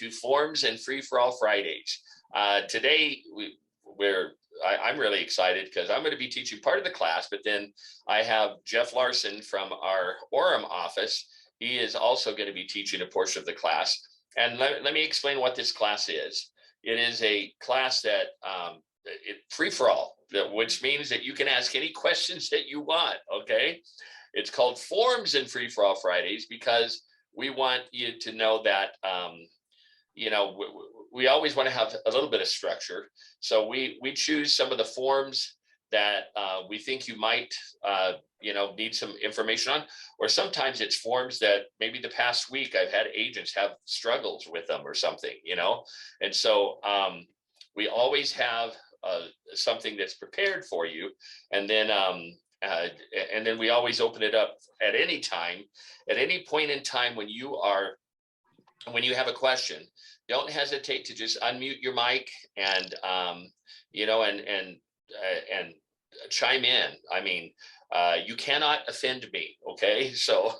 to Forms and Free for All Fridays. Today, I'm really excited because I'm going to be teaching part of the class, but then I have Jeff Larson from our Orem office. He is also going to be teaching a portion of the class. And let me explain what this class is. It is a class that free for all, which means that you can ask any questions that you want, okay? It's called Forms and Free for All Fridays because we want you to know that, we always want to have a little bit of structure. So we choose some of the forms that we think you might, need some information on, or sometimes it's forms that maybe the past week I've had agents have struggles with them or something, and so we always have something that's prepared for you, and then we always open it up at any time, at any point in time when you have a question. Don't hesitate to just unmute your mic and chime in. I mean, you cannot offend me, okay? So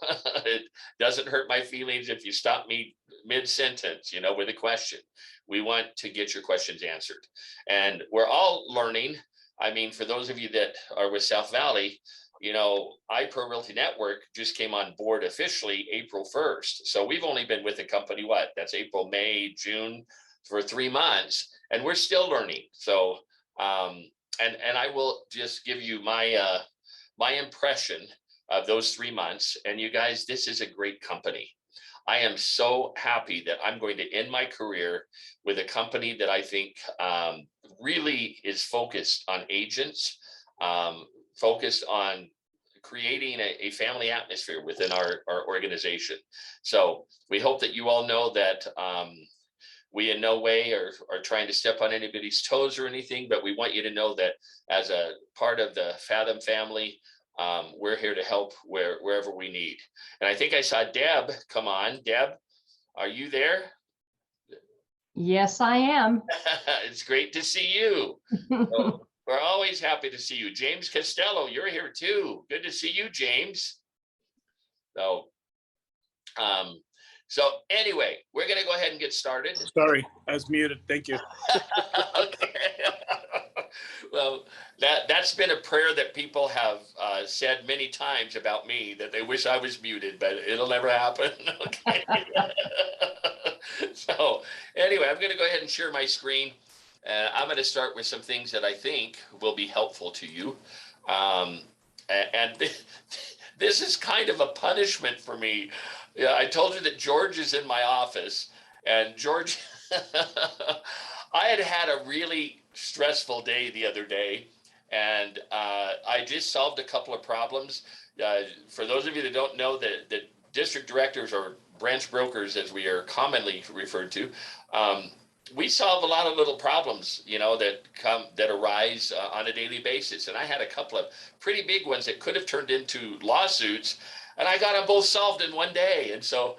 it doesn't hurt my feelings if you stop me mid-sentence, with a question. We want to get your questions answered. And we're all learning. I mean, for those of you that are with South Valley, iPro Realty Network just came on board officially April 1st. So we've only been with the company, that's April, May, June, for 3 months, and we're still learning. So, and I will just give you my impression of those 3 months. And you guys, this is a great company. I am so happy that I'm going to end my career with a company that I think really is focused on agents, focused on creating a family atmosphere within our organization. So we hope that you all know that we in no way are trying to step on anybody's toes or anything, but we want you to know that as a part of the Fathom family, we're here to help wherever we need. And I think I saw Deb come on. Deb, are you there? Yes, I am. It's great to see you. So, we're always happy to see you. James Costello, you're here too. Good to see you, James. So anyway, we're going to go ahead and get started. Sorry, I was muted. Thank you. Okay. Well, that's been a prayer that people have said many times about me, that they wish I was muted, but it'll never happen. Okay. So anyway, I'm going to go ahead and share my screen. I'm going to start with some things that I think will be helpful to you. And this is kind of a punishment for me. Yeah, I told you that George is in my office, and George, I had a really stressful day the other day, and I just solved a couple of problems. For those of you that don't know, the district directors, or branch brokers as we are commonly referred to, we solve a lot of little problems, that arise on a daily basis. And I had a couple of pretty big ones that could have turned into lawsuits, and I got them both solved in one day. And so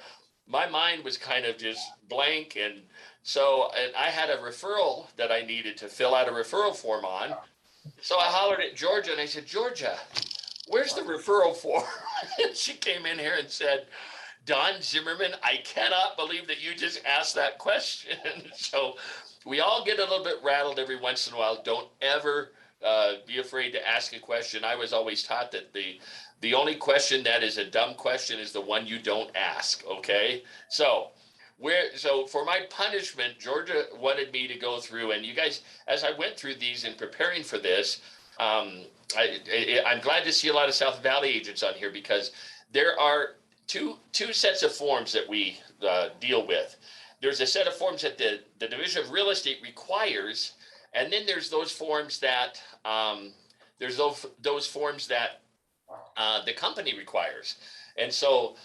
my mind was kind of just blank. And so I had a referral that I needed to fill out a referral form on. So I hollered at Georgia and I said, Georgia, where's the referral form? And she came in here and said, Don Zimmerman, I cannot believe that you just asked that question. So we all get a little bit rattled every once in a while. Don't ever be afraid to ask a question. I was always taught that the only question that is a dumb question is the one you don't ask, okay? So for my punishment, Georgia wanted me to go through, and you guys, as I went through these and preparing for this, I'm glad to see a lot of South Valley agents on here, because there are two sets of forms that we deal with. There's a set of forms that the Division of Real Estate requires, and then there's those forms that the company requires. And so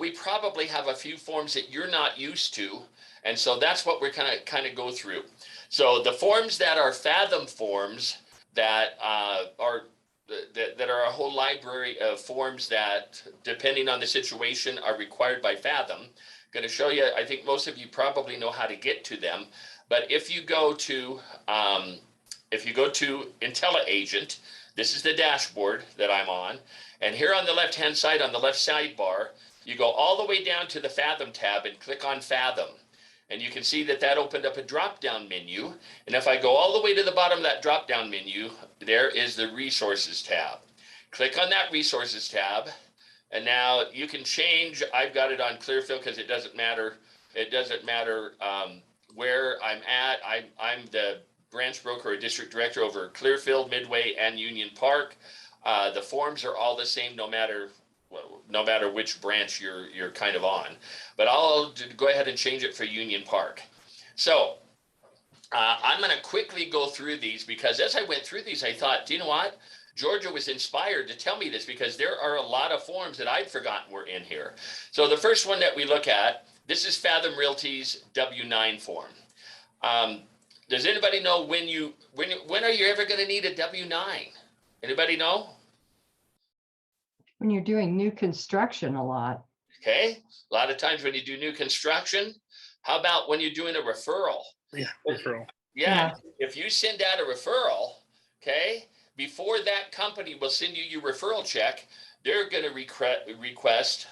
we probably have a few forms that you're not used to, and so that's what we're kind of go through. So the forms that are Fathom forms that are a whole library of forms that, depending on the situation, are required by Fathom. I'm going to show you. I think most of you probably know how to get to them, but if you go to IntelliAgent, this is the dashboard that I'm on, and here on the left-hand side, on the left sidebar, you go all the way down to the Fathom tab and click on Fathom. And you can see that that opened up a drop-down menu. And if I go all the way to the bottom of that drop-down menu, there is the Resources tab. Click on that Resources tab. And now you can change. I've got it on Clearfield because it doesn't matter. It doesn't matter where I'm at. I'm the branch broker or district director over Clearfield, Midway, and Union Park. The forms are all the same, no matter which branch you're kind of on. But I'll go ahead and change it for Union Park. So I'm going to quickly go through these, because as I went through these, I thought, do you know what? Georgia was inspired to tell me this, because there are a lot of forms that I'd forgotten were in here. So the first one that we look at, this is Fathom Realty's W-9 form. Does anybody know when are you ever going to need a W-9? Anybody know? When you're doing new construction a lot. Okay, a lot of times when you do new construction. How about when you're doing a referral? Yeah, referral. Yeah, if you send out a referral, okay, before that company will send you your referral check, they're going to request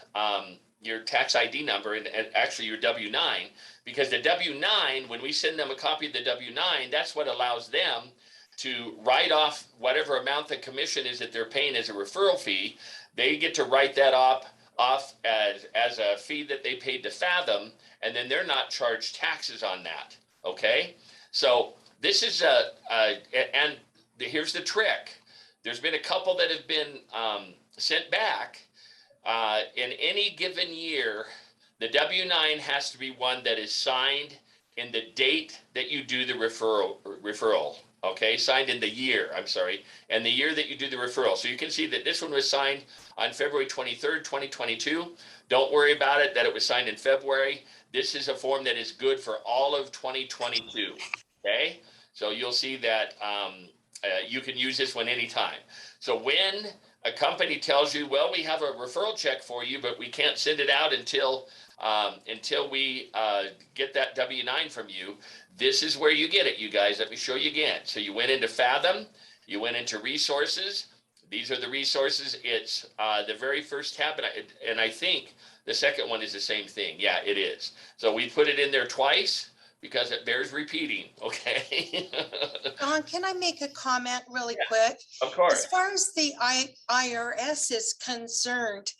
your tax ID number and actually your W-9, because the W-9, when we send them a copy of the W-9, that's what allows them to write off whatever amount the commission is that they're paying as a referral fee. They get to write that off as a fee that they paid to Fathom, and then they're not charged taxes on that. Okay, so this is and here's the trick. There's been a couple that have been sent back. In any given year, the W-9 has to be one that is signed in the date that you do the referral. Okay, signed in the year, I'm sorry, and the year that you do the referral. So you can see that this one was signed on February 23rd, 2022. Don't worry about it that it was signed in February. This is a form that is good for all of 2022. Okay, so you'll see that you can use this one anytime. So when a company tells you, well, we have a referral check for you, but we can't send it out until we get that W-9 from you, this is where you get it, you guys. Let me show you again. So you went into Fathom, you went into Resources. These are the resources. It's the very first tab, and I think the second one is the same thing. Yeah, it is. So we put it in there twice because it bears repeating, okay? Don, can I make a comment really quick? Of course. As far as the IRS is concerned,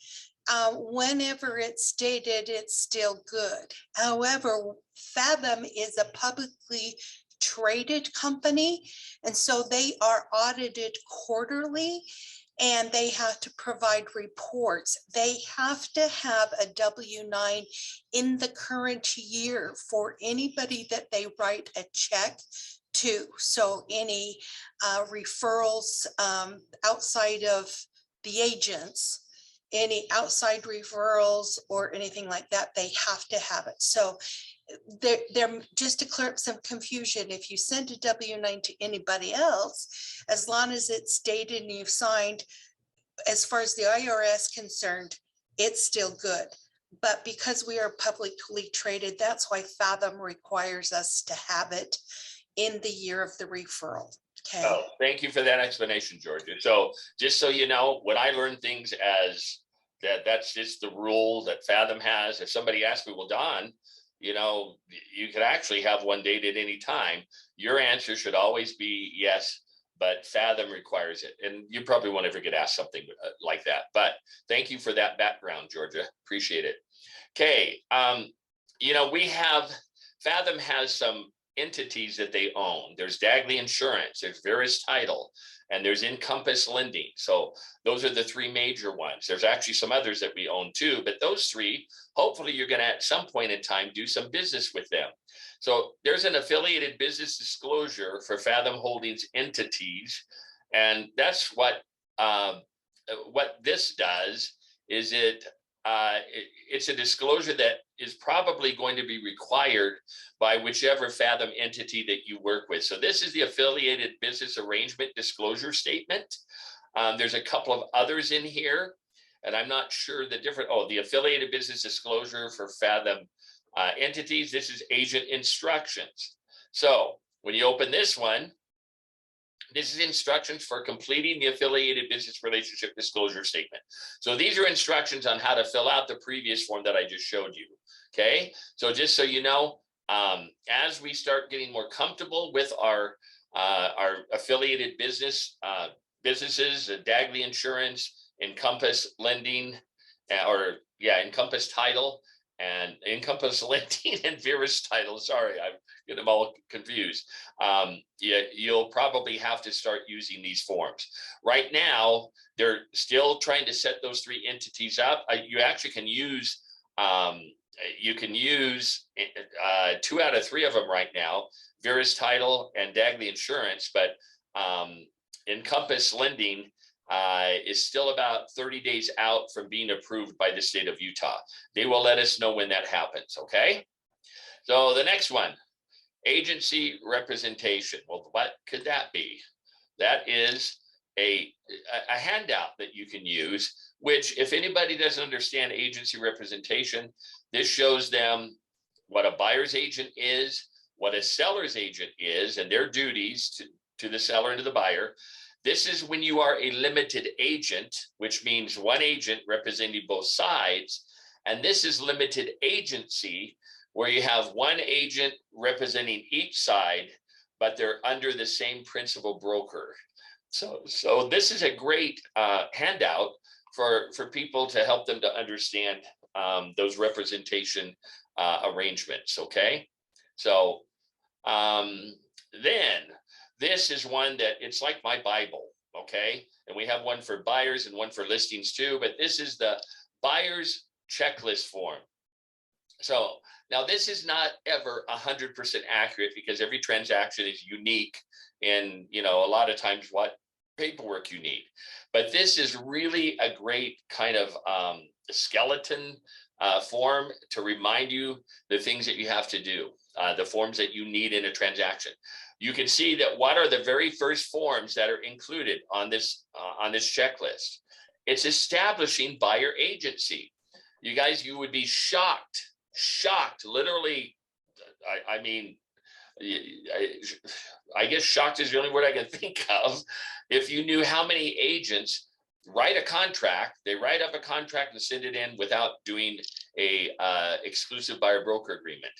whenever it's stated, it's still good. However, Fathom is a publicly traded company, and so they are audited quarterly, and they have to provide reports. They have to have a W-9 in the current year for anybody that they write a check to. So any referrals outside of the agents, any outside referrals or anything like that, they have to have it. So they're just to clear up some confusion, if you send a W-9 to anybody else, as long as it's stated and you've signed, as far as the IRS concerned, it's still good. But because we are publicly traded, that's why Fathom requires us to have it in the year of the referral. Okay. Oh, thank you for that explanation, Georgia. So just so you know, when I learn things as that's just the rule that Fathom has. If somebody asks me, well, Don, you know, you could actually have one date at any time. Your answer should always be yes, but Fathom requires it. And you probably won't ever get asked something like that. But thank you for that background, Georgia. Appreciate it. Okay. You know, Fathom has some entities that they own. There's Dagley Insurance, there's Verus Title, and there's Encompass Lending. So those are the three major ones. There's actually some others that we own too, but those three, hopefully you're going to at some point in time do some business with them. So there's an affiliated business disclosure for Fathom Holdings entities. And that's what this does is it's a disclosure that is probably going to be required by whichever Fathom entity that you work with. So this is the affiliated business arrangement disclosure statement. There's a couple of others in here, and I'm not sure the different, the affiliated business disclosure for Fathom entities. This is agent instructions. So when you open this one, this is instructions for completing the affiliated business relationship disclosure statement. So these are instructions on how to fill out the previous form that I just showed you. Okay, so just so you know, As we start getting more comfortable with our affiliated businesses, Dagley Insurance, Encompass Lending, Encompass Title, and Encompass Lending and Verus Title. Sorry, I'm getting them all confused. You'll probably have to start using these forms. Right now, they're still trying to set those three entities up. You actually can use two out of three of them right now, Verus Title and Dagley Insurance, but Encompass Lending is still about 30 days out from being approved by the state of Utah. They will let us know when that happens, okay? So the next one, agency representation. Well, what could that be? That is a handout that you can use, which if anybody doesn't understand agency representation, this shows them what a buyer's agent is, what a seller's agent is, and their duties to the seller and to the buyer. This is when you are a limited agent, which means one agent representing both sides. And this is limited agency, where you have one agent representing each side, but they're under the same principal broker. So this is a great handout for people to help them to understand those representation arrangements, okay? So then this is one that it's like my Bible, okay? And we have one for buyers and one for listings too, but this is the buyer's checklist form. So now this is not ever 100% accurate because every transaction is unique and, you know, a lot of times what paperwork you need. But this is really a great kind of skeleton form to remind you the things that you have to do, the forms that you need in a transaction. You can see that what are the very first forms that are included on this checklist. It's establishing buyer agency. You guys, you would be shocked, literally. I mean, I guess shocked is the only word I can think of. If you knew how many agents write a contract, they write up a contract and send it in without doing a exclusive buyer broker agreement.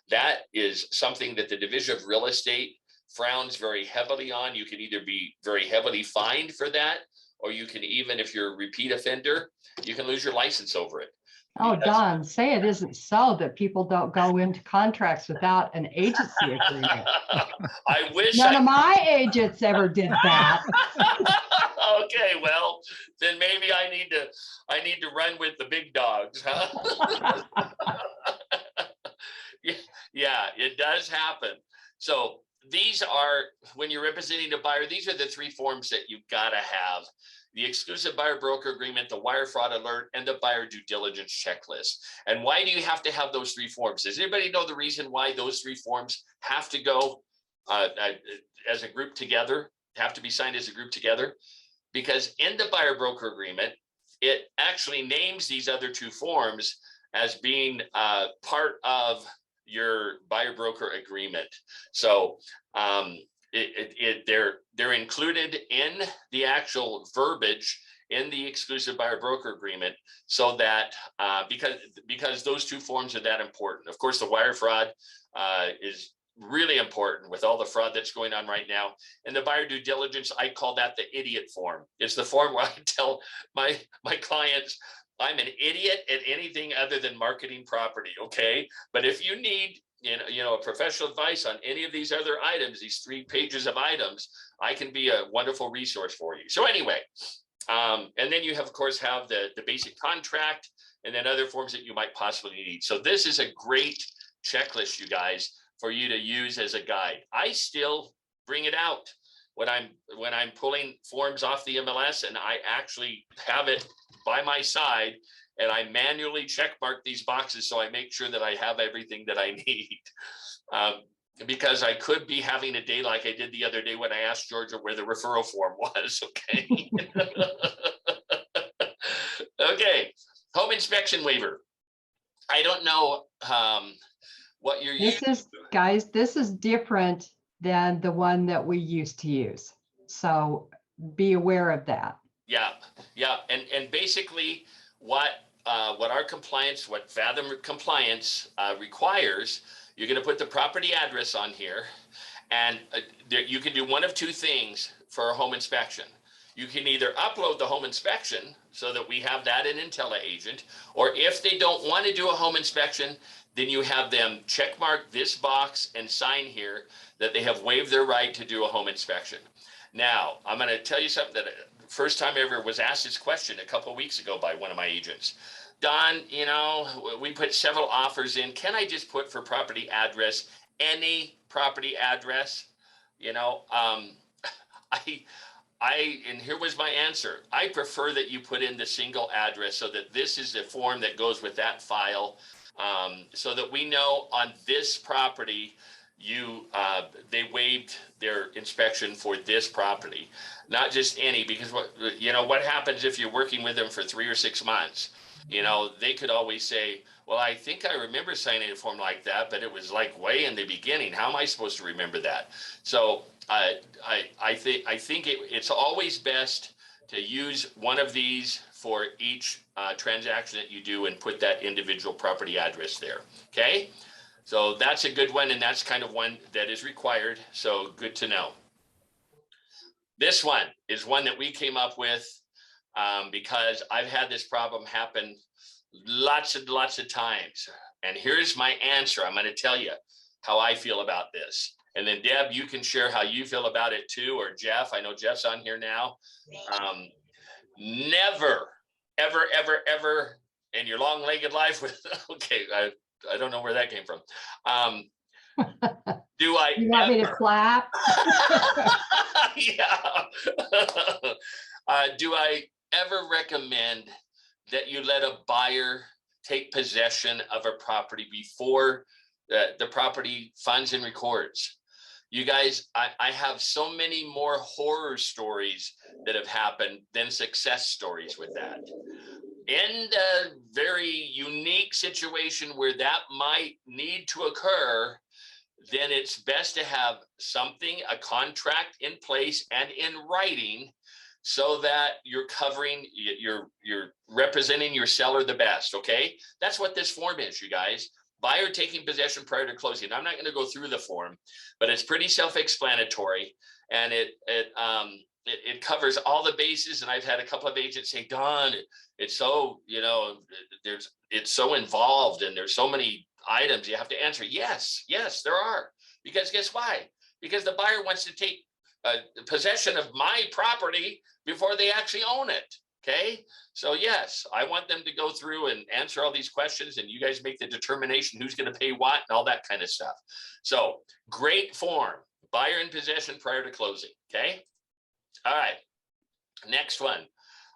That is something that the Division of Real Estate frowns very heavily on. You can either be very heavily fined for that, or you can, even if you're a repeat offender, you can lose your license over it. Oh, Because- Don, say it isn't so that people don't go into contracts without an agency agreement. I wish None of my agents ever did that. Okay, well, then maybe I need to run with the big dogs, huh? Yeah, it does happen. So these are, when you're representing a buyer, these are the three forms that you've got to have: the exclusive buyer broker agreement, the wire fraud alert, and the buyer due diligence checklist. And why do you have to have those three forms? Does anybody know the reason why those three forms have to go as a group together, have to be signed as a group together? Because in the buyer broker agreement, it actually names these other two forms as being part of your buyer broker agreement. So they're included in the actual verbiage in the exclusive buyer broker agreement, so that because those two forms are that important. Of course, the wire fraud is really important with all the fraud that's going on right now. And the buyer due diligence, I call that the idiot form. It's the form where I tell my clients, I'm an idiot at anything other than marketing property, okay? But if you need professional advice on any of these other items, these 3 pages of items, I can be a wonderful resource for you. So anyway, and then you have, of course, have the basic contract and then other forms that you might possibly need. So this is a great checklist, you guys, for you to use as a guide. I still bring it out when I'm pulling forms off the MLS, and I actually have it by my side, and I manually check mark these boxes so I make sure that I have everything that I need. Because I could be having a day like I did the other day when I asked Georgia where the referral form was, okay? Okay, home inspection waiver. I don't know what you're using. Guys, this is different than the one that we used to use. So be aware of that. Yeah. And basically what our compliance, what Fathom compliance requires you're going to put the property address on here, and you can do one of two things for a home inspection. You can either upload the home inspection so that we have that in IntelliAgent, or if they don't want to do a home inspection, then you have them check mark this box and sign here that they have waived their right to do a home inspection. Now, I'm going to tell you something that first time I ever was asked this question a couple of weeks ago by one of my agents. Don, you know, we put several offers in. Can I just put for property address, any property address? You know, and here was my answer. I prefer that you put in the single address so that this is the form that goes with that file, so that we know on this property, they waived their inspection for this property, not just any, because what happens if you're working with them for 3 or 6 months? You know, they could always say, well, I think I remember signing a form like that, but it was like way in the beginning. How am I supposed to remember that? So I think it's always best to use one of these for each transaction that you do and put that individual property address there. Okay, so that's a good one, and that's kind of one that is required. So good to know. This one is one that we came up with because I've had this problem happen lots and lots of times. And here's my answer. I'm going to tell you how I feel about this. And then Deb, you can share how you feel about it too, or Jeff. I know Jeff's on here now. Never, ever, ever, ever in your long-legged life with, okay, I don't know where that came from. Do I You want me to clap? Yeah. Do I ever recommend that you let a buyer take possession of a property before the property funds and records? You guys, I have so many more horror stories that have happened than success stories with that. In a very unique situation where that might need to occur, then it's best to have something, a contract in place and in writing, so that you're covering, you're representing your seller the best, okay? That's what this form is, you guys. Buyer taking possession prior to closing. I'm not going to go through the form, but it's pretty self-explanatory, and it covers all the bases. And I've had a couple of agents say, Don, it's so, it's so involved, and there's so many items you have to answer. Yes, there are. Because guess why? Because the buyer wants to take possession of my property before they actually own it. Okay, so yes, I want them to go through and answer all these questions, and you guys make the determination who's going to pay what and all that kind of stuff. So great form, buyer in possession prior to closing. Okay, all right, next one,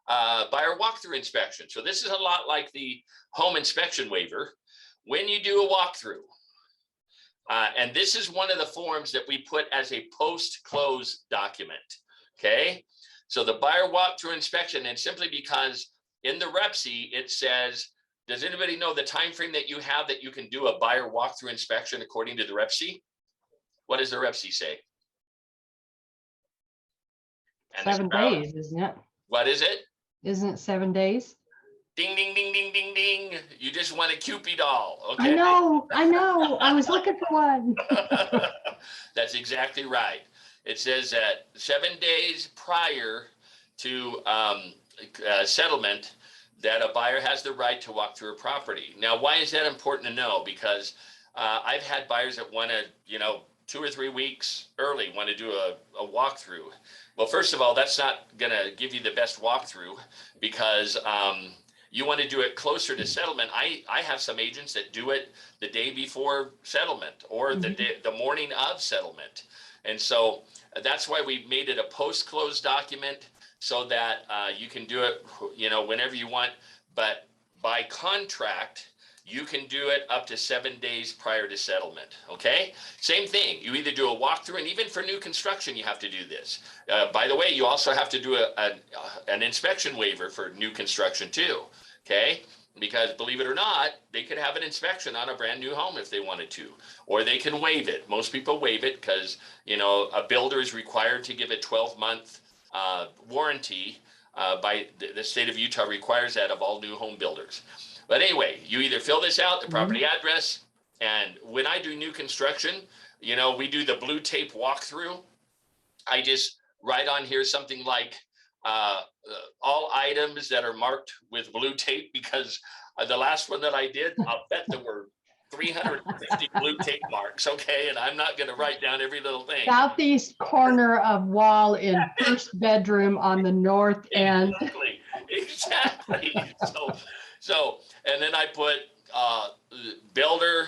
buyer walkthrough inspection. So this is a lot like the home inspection waiver. When you do a walkthrough, and this is one of the forms that we put as a post-close document. Okay. So the buyer walkthrough inspection, and simply because in the REPC, it says, does anybody know the time frame that you have that you can do a buyer walkthrough inspection according to the REPC? What does the REPC say? And 7 days, isn't it? What is it? Isn't it 7 days? Ding, ding, ding, ding, ding, ding. You just want a Cupid doll. Okay. I know. I was looking for one. That's exactly right. It says that 7 days prior to settlement, that a buyer has the right to walk through a property. Now, why is that important to know? Because I've had buyers that want to, 2 or 3 weeks early want to do a walkthrough. Well, first of all, that's not going to give you the best walkthrough, because you want to do it closer to settlement. I have some agents that do it the day before settlement, or the morning of settlement. And so that's why we made it a post-close document, so that you can do it, whenever you want. But by contract, you can do it up to 7 days prior to settlement. Okay. Same thing. You either do a walkthrough, and even for new construction, you have to do this. By the way, you also have to do an inspection waiver for new construction too. Okay. Because believe it or not, they could have an inspection on a brand new home if they wanted to, or they can waive it. Most people waive it because, a builder is required to give a 12-month warranty. By the state of Utah requires that of all new home builders. But anyway, you either fill this out, the property address, And when I do new construction, you know, we do the blue tape walkthrough. I just write on here something like all items that are marked with blue tape, because the last one that I did, I'll bet there were 350 blue tape marks. Okay. And I'm not going to write down every little thing. Southeast corner of wall in first bedroom on the north end. Exactly. So, and then I put builder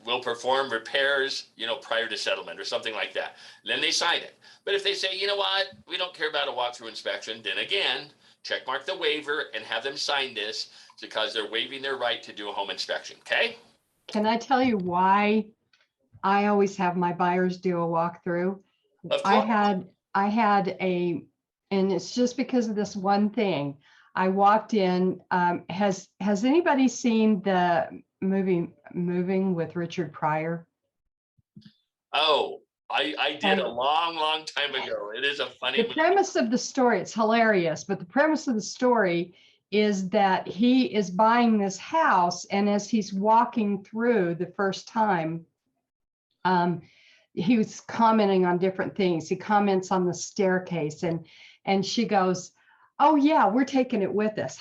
will perform repairs, you know, prior to settlement or something like that. And then they sign it. But if they say, you know what, we don't care about a walkthrough inspection, then again, check mark the waiver and have them sign this, because they're waiving their right to do a home inspection. Okay. Can I tell you why I always have my buyers do a walkthrough? Of I course. had and it's just because of this one thing. I walked in, has anybody seen the movie Moving with Richard Pryor? Oh, I did And- a long time ago. It is a funny The movie. premise of the story, it's hilarious, but the premise of the story is that he is buying this house, and as he's walking through the first time, he was commenting on different things. He comments on the staircase, and she goes, "Oh yeah, we're taking it with us."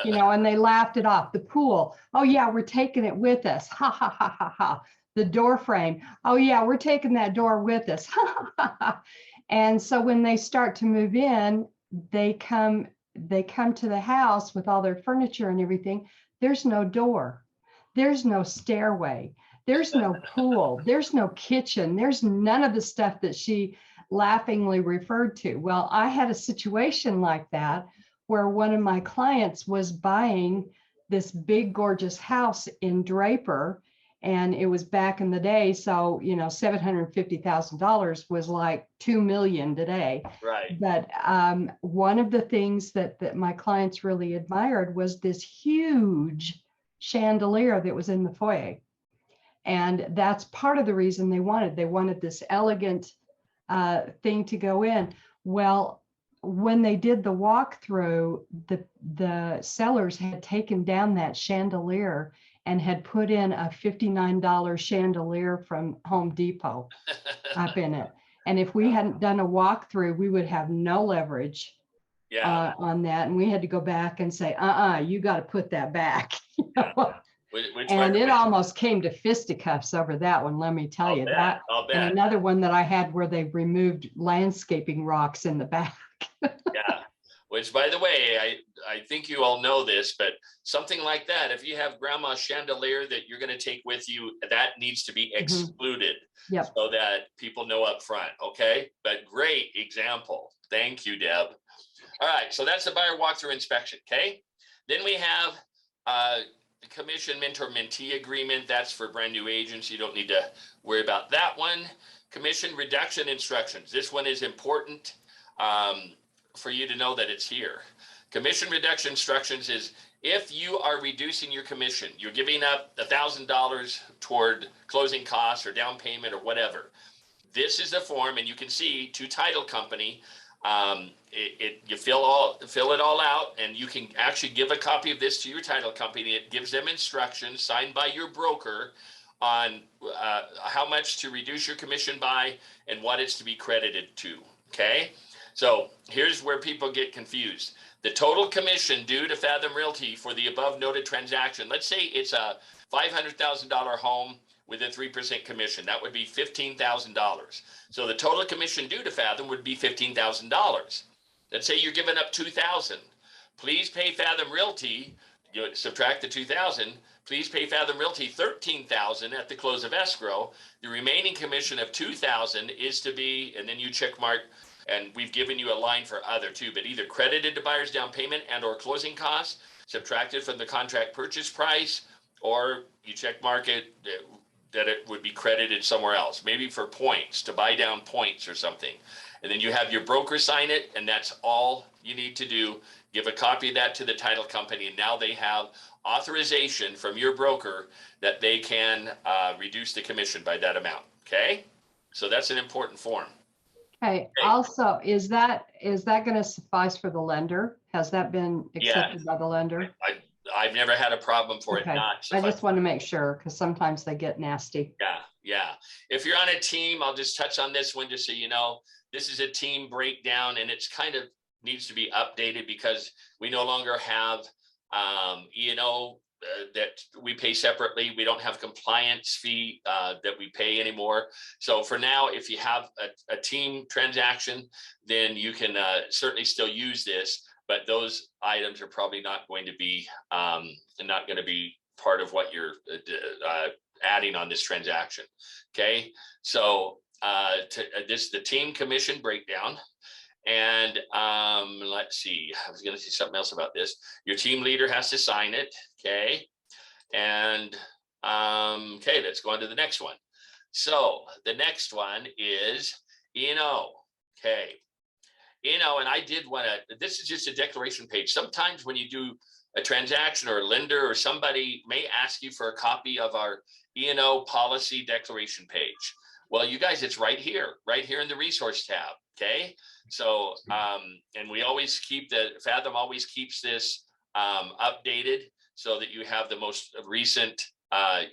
You know, and they laughed it off. The pool, "Oh yeah, we're taking it with us." Ha ha ha ha ha. The door frame, "Oh yeah, we're taking that door with us." Ha ha ha. And so when they start to move in, they come to the house with all their furniture and everything. There's no door. There's no stairway. There's no pool. There's no kitchen. There's none of the stuff that she laughingly referred to. Well, I had a situation like that where one of my clients was buying this big, gorgeous house in Draper, and it was back in the day. So, you know, $750,000 was like 2 million today. Right. But one of the things that my clients really admired was this huge chandelier that was in the foyer. And that's part of the reason they wanted this elegant thing to go in. Well, when they did the walkthrough, the sellers had taken down that chandelier and had put in a $59 chandelier from Home Depot up in it. And if we hadn't done a walkthrough, we would have no leverage Yeah. on that. And we had to go back and say, you got to put that back. Which And it almost came to fisticuffs over that one, let me tell you that. I'll And bet. another one that I had where they removed landscaping rocks in the back. Yeah. Which, by the way, I think you all know this, but something like that, if you have grandma's chandelier that you're going to take with you, that needs to be excluded. Yep. So that people know up front. Okay. But great example. Thank you, Deb. All right. So that's the buyer walkthrough inspection. Okay. Then we have the commission mentor mentee agreement. That's for brand new agents. You don't need to worry about that one. Commission reduction instructions. This one is important for you to know that it's here. Commission reduction instructions is if you are reducing your commission, you're giving up $1,000 toward closing costs or down payment or whatever. This is the form, and you can see to title company. You fill it all out, and you can actually give a copy of this to your title company. It gives them instructions signed by your broker on how much to reduce your commission by and what it's to be credited to. Okay. So here's where people get confused. The total commission due to Fathom Realty for the above noted transaction, let's say it's a $500,000 home with a 3% commission, that would be $15,000. So the total commission due to Fathom would be $15,000. Let's say you're giving up $2,000. Please pay Fathom Realty, you subtract the $2,000, please pay Fathom Realty $13,000 at the close of escrow. The remaining commission of $2,000 is to be, and then you check mark, and we've given you a line for other too, but either credited to buyer's down payment and or closing costs, subtracted from the contract purchase price, or you check mark it that it would be credited somewhere else, maybe for points, to buy down points or something. And then you have your broker sign it, and that's all you need to do. Give a copy of that to the title company, and now they have authorization from your broker that they can reduce the commission by that amount. Okay, so that's an important form. Okay, also, is that going to suffice for the lender? Has that been accepted by the lender? I've never had a problem for it Okay. not. I just want to make sure because sometimes they get nasty. Yeah, yeah. If you're on a team, I'll just touch on this one just so you know. This is a team breakdown, and it's kind of needs to be updated because we no longer have E&O that we pay separately. We don't have compliance fee that we pay anymore. So for now, if you have a team transaction, then you can certainly still use this, but those items are probably not going to be part of what you're adding on this transaction. Okay, so the team commission breakdown. And let's see, I was going to say something else about this. Your team leader has to sign it. Okay. And okay, let's go on to the next one. So the next one is E&O. Okay. E&O, and I did want to, this is just a declaration page. Sometimes when you do a transaction or a lender or somebody may ask you for a copy of our E&O policy declaration page. Well, you guys, it's right here in the resource tab. Okay. So, and we always keep Fathom always keeps this updated so that you have the most recent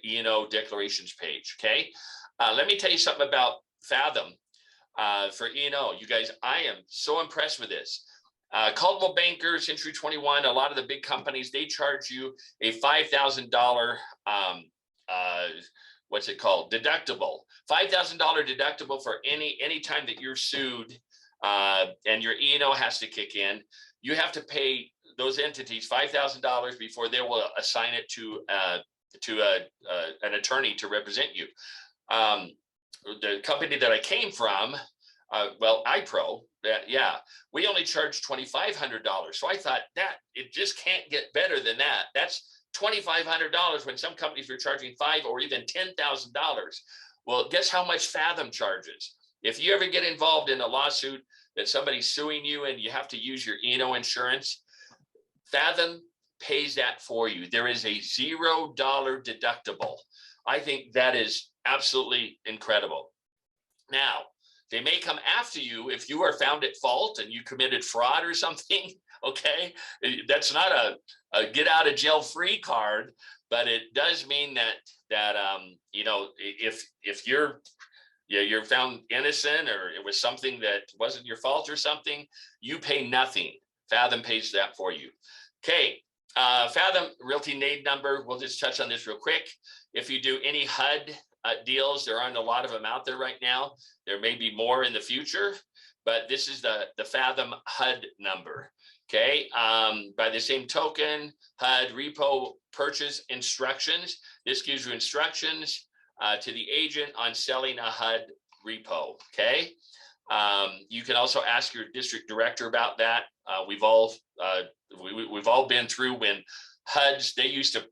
E&O declarations page. Okay. Let me tell you something about Fathom for E&O. You guys, I am so impressed with this. Caldwell Banker, Century 21, a lot of the big companies, they charge you a $5,000 what's it called? Deductible. $5,000 deductible for any time that you're sued and your E&O has to kick in. You have to pay those entities $5,000 before they will assign it to an attorney to represent you. The company that I came from, iPro, we only charge $2,500. So I thought that it just can't get better than that. That's $2,500 when some companies were charging $5,000 or even $10,000. Well, guess how much Fathom charges? If you ever get involved in a lawsuit that somebody's suing you and you have to use your E&O insurance, Fathom pays that for you. There is a $0 deductible. I think that is absolutely incredible. Now, they may come after you if you are found at fault and you committed fraud or something. Okay, that's not a get out of jail free card, but it does mean that if you're found innocent or it was something that wasn't your fault or something, you pay nothing. Fathom pays that for you. Okay, Fathom Realty NAID number. We'll just touch on this real quick. If you do any HUD deals, there aren't a lot of them out there right now. There may be more in the future, but this is the Fathom HUD number. Okay, by the same token, HUD repo purchase instructions. This gives you instructions to the agent on selling a HUD repo. Okay, you can also ask your district director about that. We've all been through when HUDs, they used to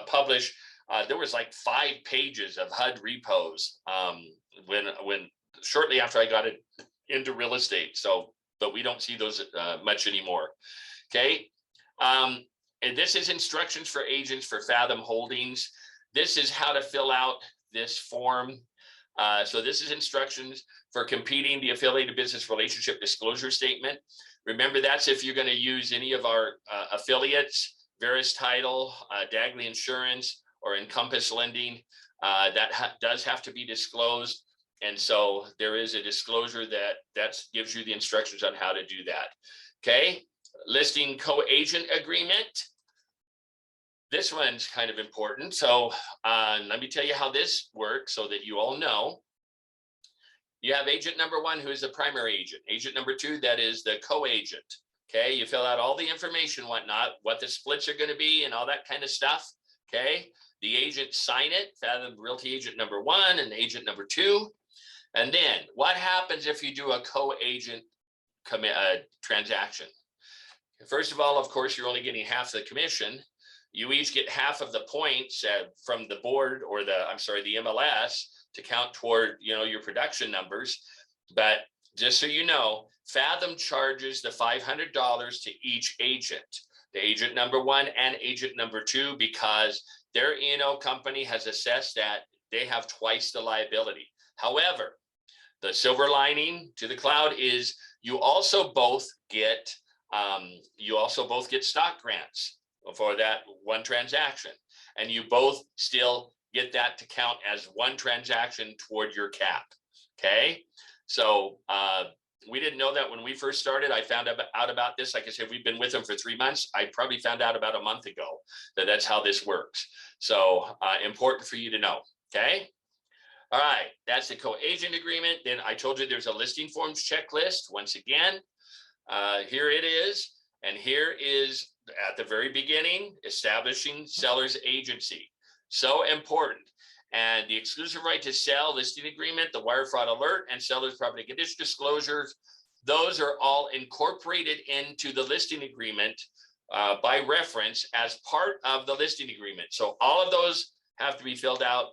publish. There was like 5 pages of HUD repos when shortly after I got into real estate. So, but we don't see those much anymore. Okay. And this is instructions for agents for Fathom Holdings. This is how to fill out this form. So this is instructions for competing the affiliated business relationship disclosure statement. Remember, that's if you're going to use any of our affiliates, Verus Title, Dagley Insurance, or Encompass Lending, that does have to be disclosed. And so there is a disclosure that gives you the instructions on how to do that. Okay, listing co-agent agreement. This one's kind of important. So let me tell you how this works so that you all know. You have agent number 1, who is the primary agent. Agent number 2, that is the co-agent. Okay, you fill out all the information, whatnot, what the splits are going to be and all that kind of stuff. Okay, the agent sign it, Fathom Realty agent number 1 and agent number 2. And then what happens if you do a co-agent transaction? First of all, of course, you're only getting half the commission. You each get half of the points from the board or the MLS to count toward, your production numbers. But just so you know, Fathom charges the $500 to each agent, the agent number 1 and agent number 2, because their E&O company has assessed that they have twice the liability. However, the silver lining to the cloud is you also both get stock grants. for that one transaction. And you both still get that to count as one transaction toward your cap. Okay. So we didn't know that when we first started. I found out about this. Like I said, we've been with them for 3 months. I probably found out about a month ago that that's how this works. So important for you to know. Okay. All right. That's the co-agent agreement. Then I told you there's a listing forms checklist. Once again, here it is. And here is at the very beginning, establishing seller's agency. So important. And the exclusive right to sell, listing agreement, the wire fraud alert, and seller's property condition disclosures, those are all incorporated into the listing agreement by reference as part of the listing agreement. So all of those have to be filled out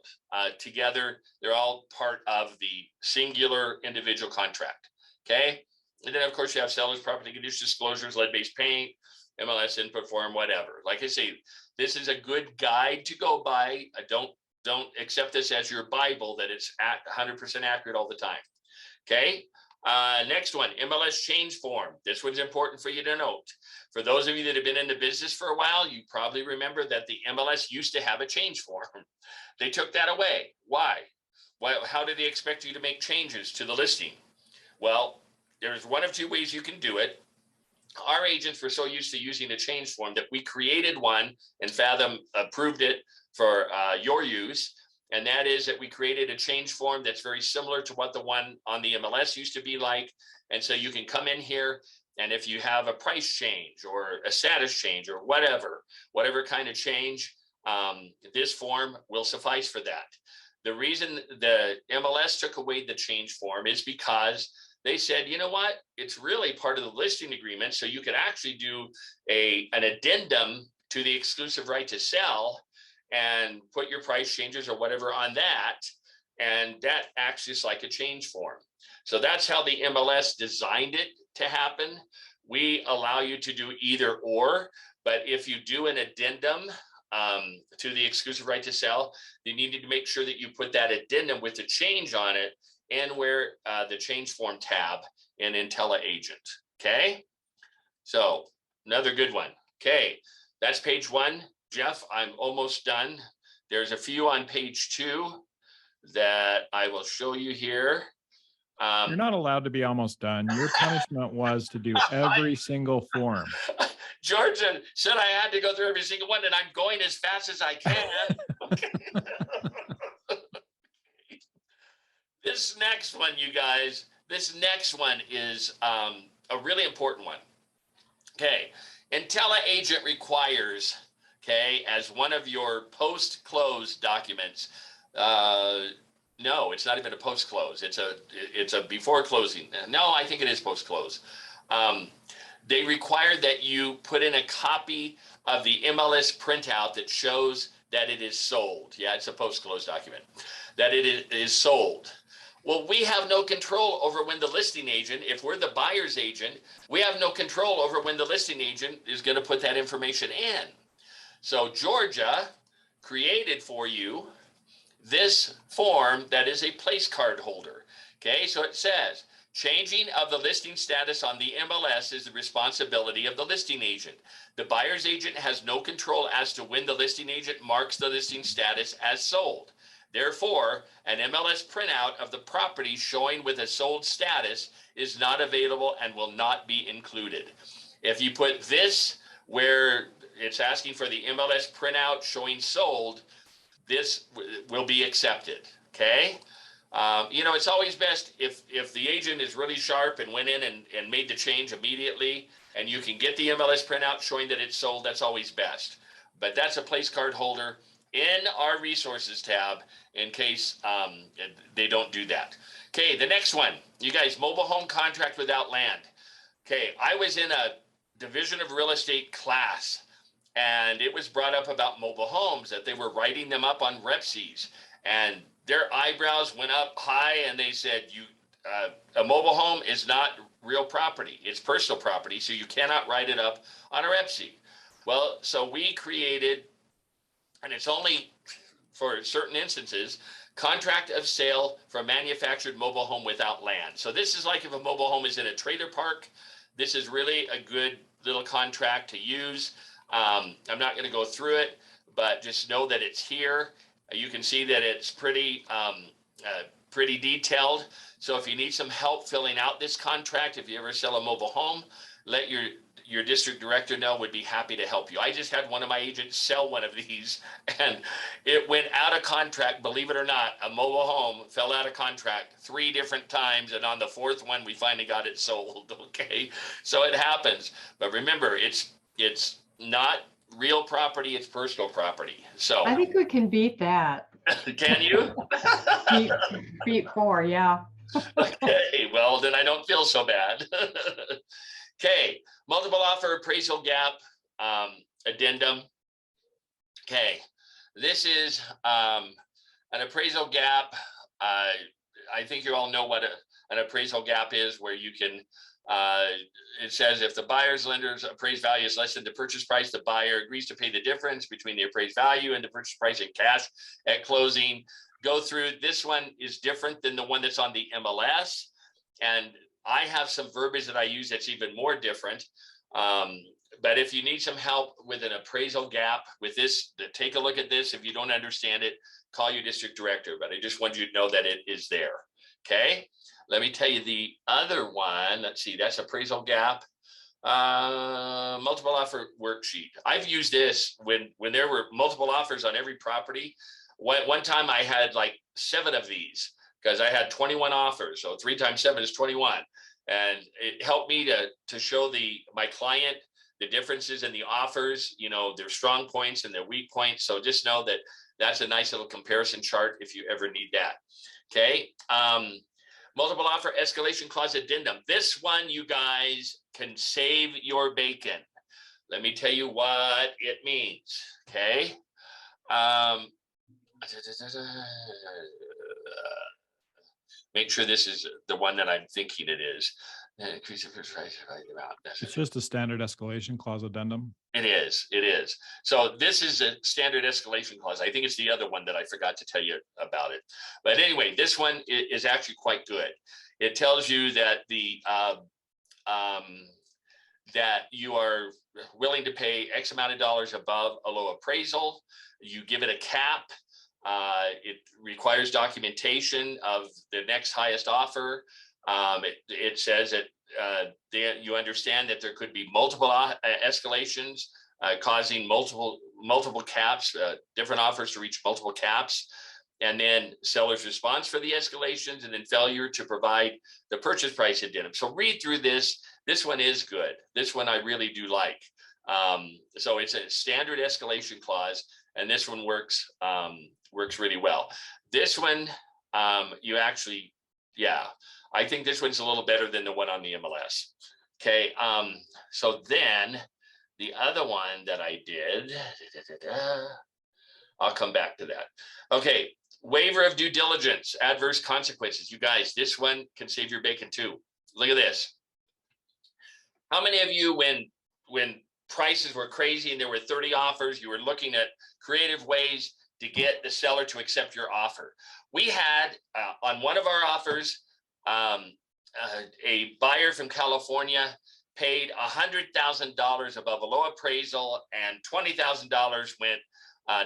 together. They're all part of the singular individual contract. Okay. And then of course you have seller's property condition disclosures, lead-based paint, MLS input form, whatever. Like I say, this is a good guide to go by. Don't accept this as your Bible, that it's at 100% accurate all the time. Okay. Next one, MLS change form. This one's important for you to note. For those of you that have been in the business for a while, you probably remember that the MLS used to have a change form. They took that away. Why? Well, how do they expect you to make changes to the listing? Well, there's one of two ways you can do it. Our agents were so used to using a change form that we created one, and Fathom approved it for your use. And that is that we created a change form that's very similar to what the one on the MLS used to be like. And so you can come in here, and if you have a price change or a status change or whatever kind of change, this form will suffice for that. The reason the MLS took away the change form is because they said, you know what, it's really part of the listing agreement. So you could actually do an addendum to the exclusive right to sell and put your price changes or whatever on that. And that acts just like a change form. So that's how the MLS designed it to happen. We allow you to do either or, but if you do an addendum to the exclusive right to sell, you need to make sure that you put that addendum with the change on it and where the change form tab in IntelliAgent. Okay. So another good one. Okay. That's page 1. Jeff, I'm almost done. There's a few on page 2 that I will show you here. You're not allowed to be almost done. Your punishment was to do every single form. Georgia said I had to go through every single one, and I'm going as fast as I can. Okay. This next one, you guys, this next one is a really important one. Okay. IntelliAgent requires, okay, as one of your post-close documents, no, it's not even a post-close. It's a before closing. No, I think it is post-close. They require that you put in a copy of the MLS printout that shows that it is sold. Yeah, it's a post-close document, that it is sold. Well, we have no control over when the listing agent, if we're the buyer's agent, we have no control over when the listing agent is going to put that information in. So Georgia created for you this form that is a place card holder. Okay, so it says, changing of the listing status on the MLS is the responsibility of the listing agent. The buyer's agent has no control as to when the listing agent marks the listing status as sold. Therefore, an MLS printout of the property showing with a sold status is not available and will not be included. If you put this where it's asking for the MLS printout showing sold, this will be accepted. Okay. You know, it's always best if the agent is really sharp and went in and made the change immediately, and you can get the MLS printout showing that it's sold, that's always best. But that's a place card holder in our resources tab in case they don't do that. Okay, the next one, you guys, mobile home contract without land. Okay, I was in a division of real estate class, and it was brought up about mobile homes, that they were writing them up on REPCs, and their eyebrows went up high, and they said, a mobile home is not real property. It's personal property, so you cannot write it up on a REPC. Well, so we created, and it's only for certain instances, contract of sale for a manufactured mobile home without land. So this is like if a mobile home is in a trailer park, this is really a good little contract to use. I'm not going to go through it, but just know that it's here. You can see that it's pretty detailed. So if you need some help filling out this contract, if you ever sell a mobile home, let your district director know. Would be happy to help you. I just had one of my agents sell one of these, and it went out of contract. Believe it or not, a mobile home fell out of contract 3 different times, and on the 4th one, we finally got it sold. Okay, so it happens. But remember, it's not real property; it's personal property. So I think we can beat that. can you? Beat 4, yeah. Okay, well, then I don't feel so bad. Okay, multiple offer appraisal gap addendum. Okay, this is an appraisal gap. I think you all know what an appraisal gap is, where you can, it says if the buyer's lender's appraised value is less than the purchase price, the buyer agrees to pay the difference between the appraised value and the purchase price in cash at closing. Go through. This one is different than the one that's on the MLS. And I have some verbiage that I use that's even more different. But if you need some help with an appraisal gap with this, take a look at this. If you don't understand it, call your district director. But I just want you to know that it is there. Okay. Let me tell you the other one. Let's see. That's appraisal gap. Multiple offer worksheet. I've used this when there were multiple offers on every property. One time I had like 7 of these because I had 21 offers. So 3 times 7 is 21. And it helped me to show my client the differences in the offers, their strong points and their weak points. So just know that that's a nice little comparison chart if you ever need that. Okay. Multiple offer escalation clause addendum. This one, you guys can save your bacon. Let me tell you what it means. Okay. Make sure this is the one that I'm thinking it is. It's just a standard escalation clause addendum. It is. So this is a standard escalation clause. I think it's the other one that I forgot to tell you about it. But anyway, this one is actually quite good. It tells you that that you are willing to pay X amount of dollars above a low appraisal. You give it a cap. It requires documentation of the next highest offer. It says that you understand that there could be multiple escalations causing multiple caps, different offers to reach multiple caps, and then seller's response for the escalations, and then failure to provide the purchase price addendum. So read through this. This one is good. This one I really do like. So it's a standard escalation clause, and this one works really well. This one, you actually, yeah, I think this one's a little better than the one on the MLS. Okay, so then the other one that I did, I'll come back to that. Okay, waiver of due diligence, adverse consequences. You guys, this one can save your bacon too. Look at this. How many of you, when prices were crazy and there were 30 offers, you were looking at creative ways to get the seller to accept your offer? We had on one of our offers, a buyer from California paid $100,000 above a low appraisal, and $20,000 went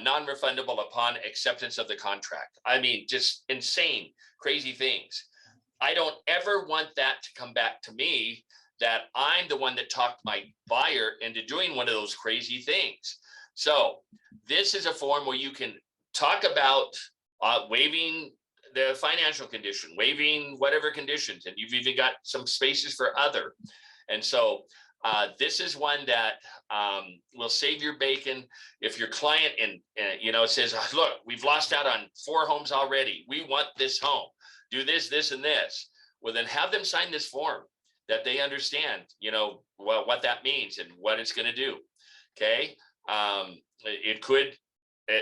non-refundable upon acceptance of the contract. I mean, just insane, crazy things. I don't ever want that to come back to me, that I'm the one that talked my buyer into doing one of those crazy things. So this is a form where you can talk about waiving the financial condition, waiving whatever conditions, and you've even got some spaces for other. And so this is one that will save your bacon. If your client says, look, we've lost out on 4 homes already. We want this home. Do this, this, and this. Well, then have them sign this form that they understand, what that means and what it's going to do. Okay. It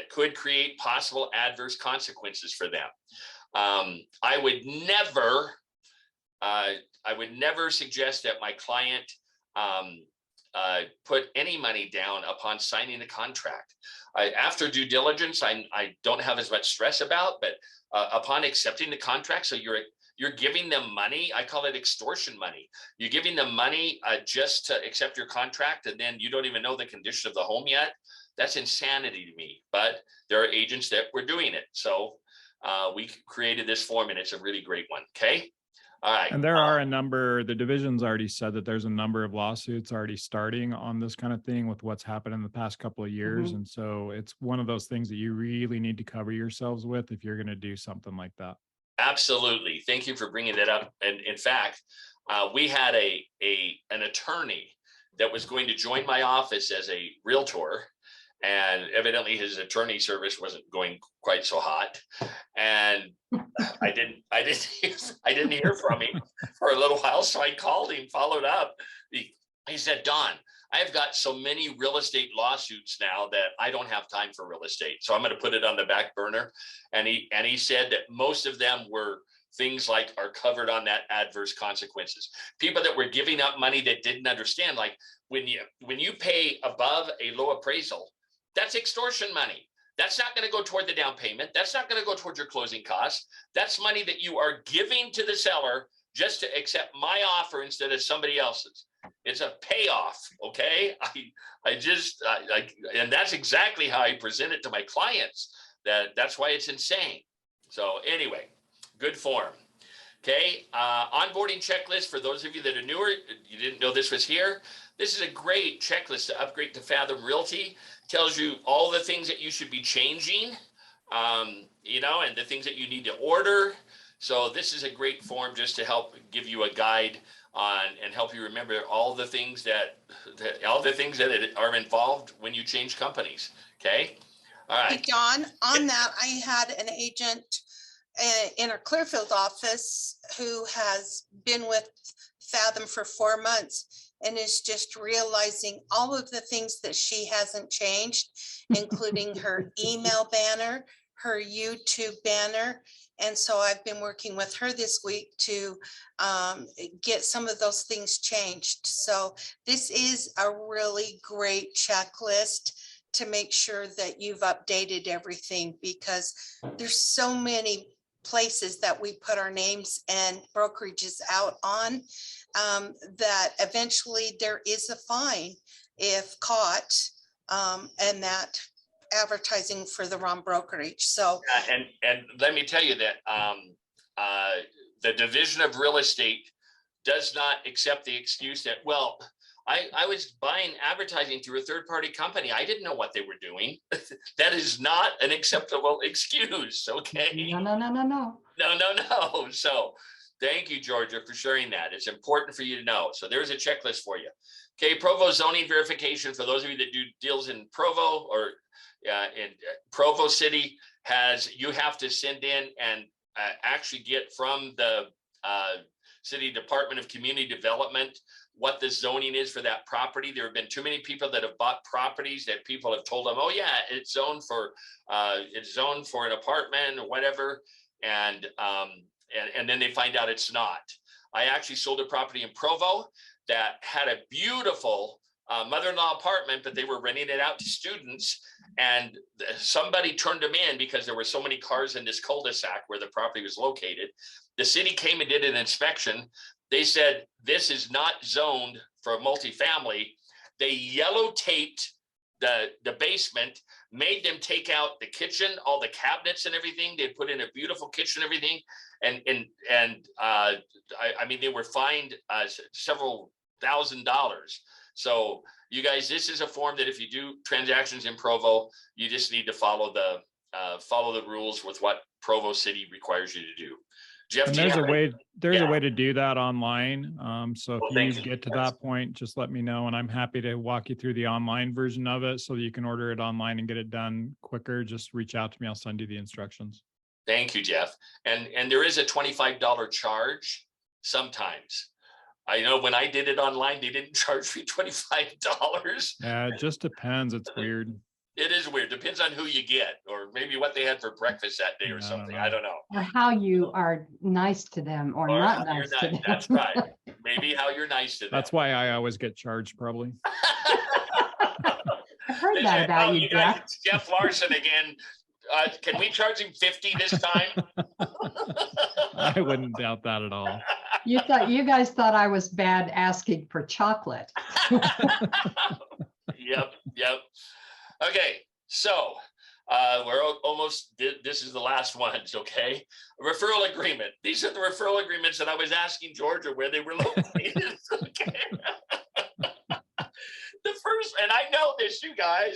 could create possible adverse consequences for them. I would never suggest that my client put any money down upon signing the contract. After due diligence, I don't have as much stress about, but upon accepting the contract, so you're you're giving them money. I call it extortion money. You're giving them money just to accept your contract, and then you don't even know the condition of the home yet. That's insanity to me, but there are agents that were doing it. So we created this form, and it's a really great one. Okay. All right. And there are a number, the division's already said that there's a number of lawsuits already starting on this kind of thing with what's happened in the past couple of years. And so it's one of those things that you really need to cover yourselves with if you're going to do something like that. Absolutely. Thank you for bringing that up. And in fact, we had an attorney that was going to join my office as a realtor, and evidently his attorney service wasn't going quite so hot. And I didn't hear from him for a little while. So I called him, followed up. He said, Don, I've got so many real estate lawsuits now that I don't have time for real estate. So I'm going to put it on the back burner. And he said that most of them were things like are covered on that adverse consequences. People that were giving up money that didn't understand, like when you pay above a low appraisal, that's extortion money. That's not going to go toward the down payment. That's not going to go towards your closing costs. That's money that you are giving to the seller just to accept my offer instead of somebody else's. It's a payoff. Okay. And that's exactly how I present it to my clients. That's why it's insane. So anyway, good form. Okay. Onboarding checklist for those of you that are newer, you didn't know this was here. This is a great checklist to upgrade to Fathom Realty. Tells you all the things that you should be changing, and the things that you need to order. So this is a great form just to help give you a guide on and help you remember all the things that are involved when you change companies. Okay. All right. Hey, John, on that, I had an agent in our Clearfield office who has been with Fathom for 4 months and is just realizing all of the things that she hasn't changed, including her email banner, her YouTube banner. And so I've been working with her this week to get some of those things changed. So this is a really great checklist to make sure that you've updated everything, because there's so many places that we put our names and brokerages out on that eventually there is a fine if caught, and that advertising for the wrong brokerage. So and let me tell you that the Division of Real Estate does not accept the excuse that, well, I was buying advertising through a third-party company. I didn't know what they were doing. That is not an acceptable excuse. Okay. No. So thank you, Georgia, for sharing that. It's important for you to know. So there's a checklist for you. Okay. Provo zoning verification for those of you that do deals in Provo or in Provo City you have to send in and actually get from the City Department of Community Development what the zoning is for that property. There have been too many people that have bought properties that people have told them, oh yeah, it's zoned for an apartment or whatever, and then they find out it's not. I actually sold a property in Provo that had a beautiful mother-in-law apartment, but they were renting it out to students, and somebody turned them in because there were so many cars in this cul-de-sac where the property was located. The city came and did an inspection. They said, this is not zoned for multifamily. They yellow taped the basement, made them take out the kitchen, all the cabinets and everything. They put in a beautiful kitchen, everything. I mean, they were fined several $1,000s. So you guys, this is a form that if you do transactions in Provo, you just need to follow the rules with what Provo City requires you to do. Jeff, and there's a way to do that online. So if you get to that point, just let me know, and I'm happy to walk you through the online version of it so that you can order it online and get it done quicker. Just reach out to me. I'll send you the instructions. Thank you, Jeff. And there is a $25 charge sometimes. I know when I did it online, they didn't charge me $25. Yeah, it just depends. It's weird. It is weird. Depends on who you get, or maybe what they had for breakfast that day or something. I don't know. Or how you are nice to them or not nice to them. That's right. Maybe how you're nice to them. That's why I always get charged, probably. I've heard that about you, Jeff. Jeff Larson again. Can we charge him $50 this time? I wouldn't doubt that at all. You guys thought I was bad asking for chocolate. Yep, yep. Okay, so almost, this is the last ones, okay? Referral agreement. These are the referral agreements that I was asking Georgia where they were located. Okay. The first, and I know this, you guys,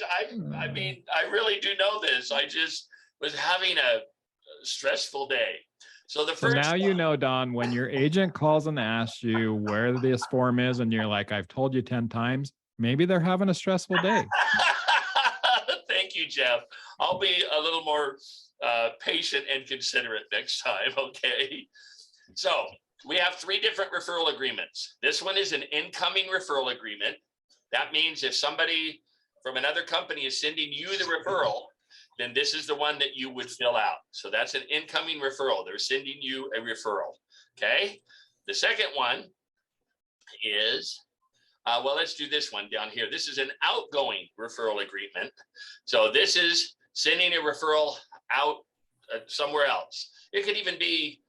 I mean, I really do know this. I just was having a stressful day. So the So first now you one- know, Don, when your agent calls and asks you where this form is, and you're like, I've told you 10 times, maybe they're having a stressful day. Thank you, Jeff. I'll be a little more patient and considerate next time, okay? So we have 3 different referral agreements. This one is an incoming referral agreement. That means if somebody from another company is sending you the referral, then this is the one that you would fill out. So that's an incoming referral. They're sending you a referral, okay? The second one is, well, let's do this one down here. This is an outgoing referral agreement. So this is sending a referral out somewhere else. It could even be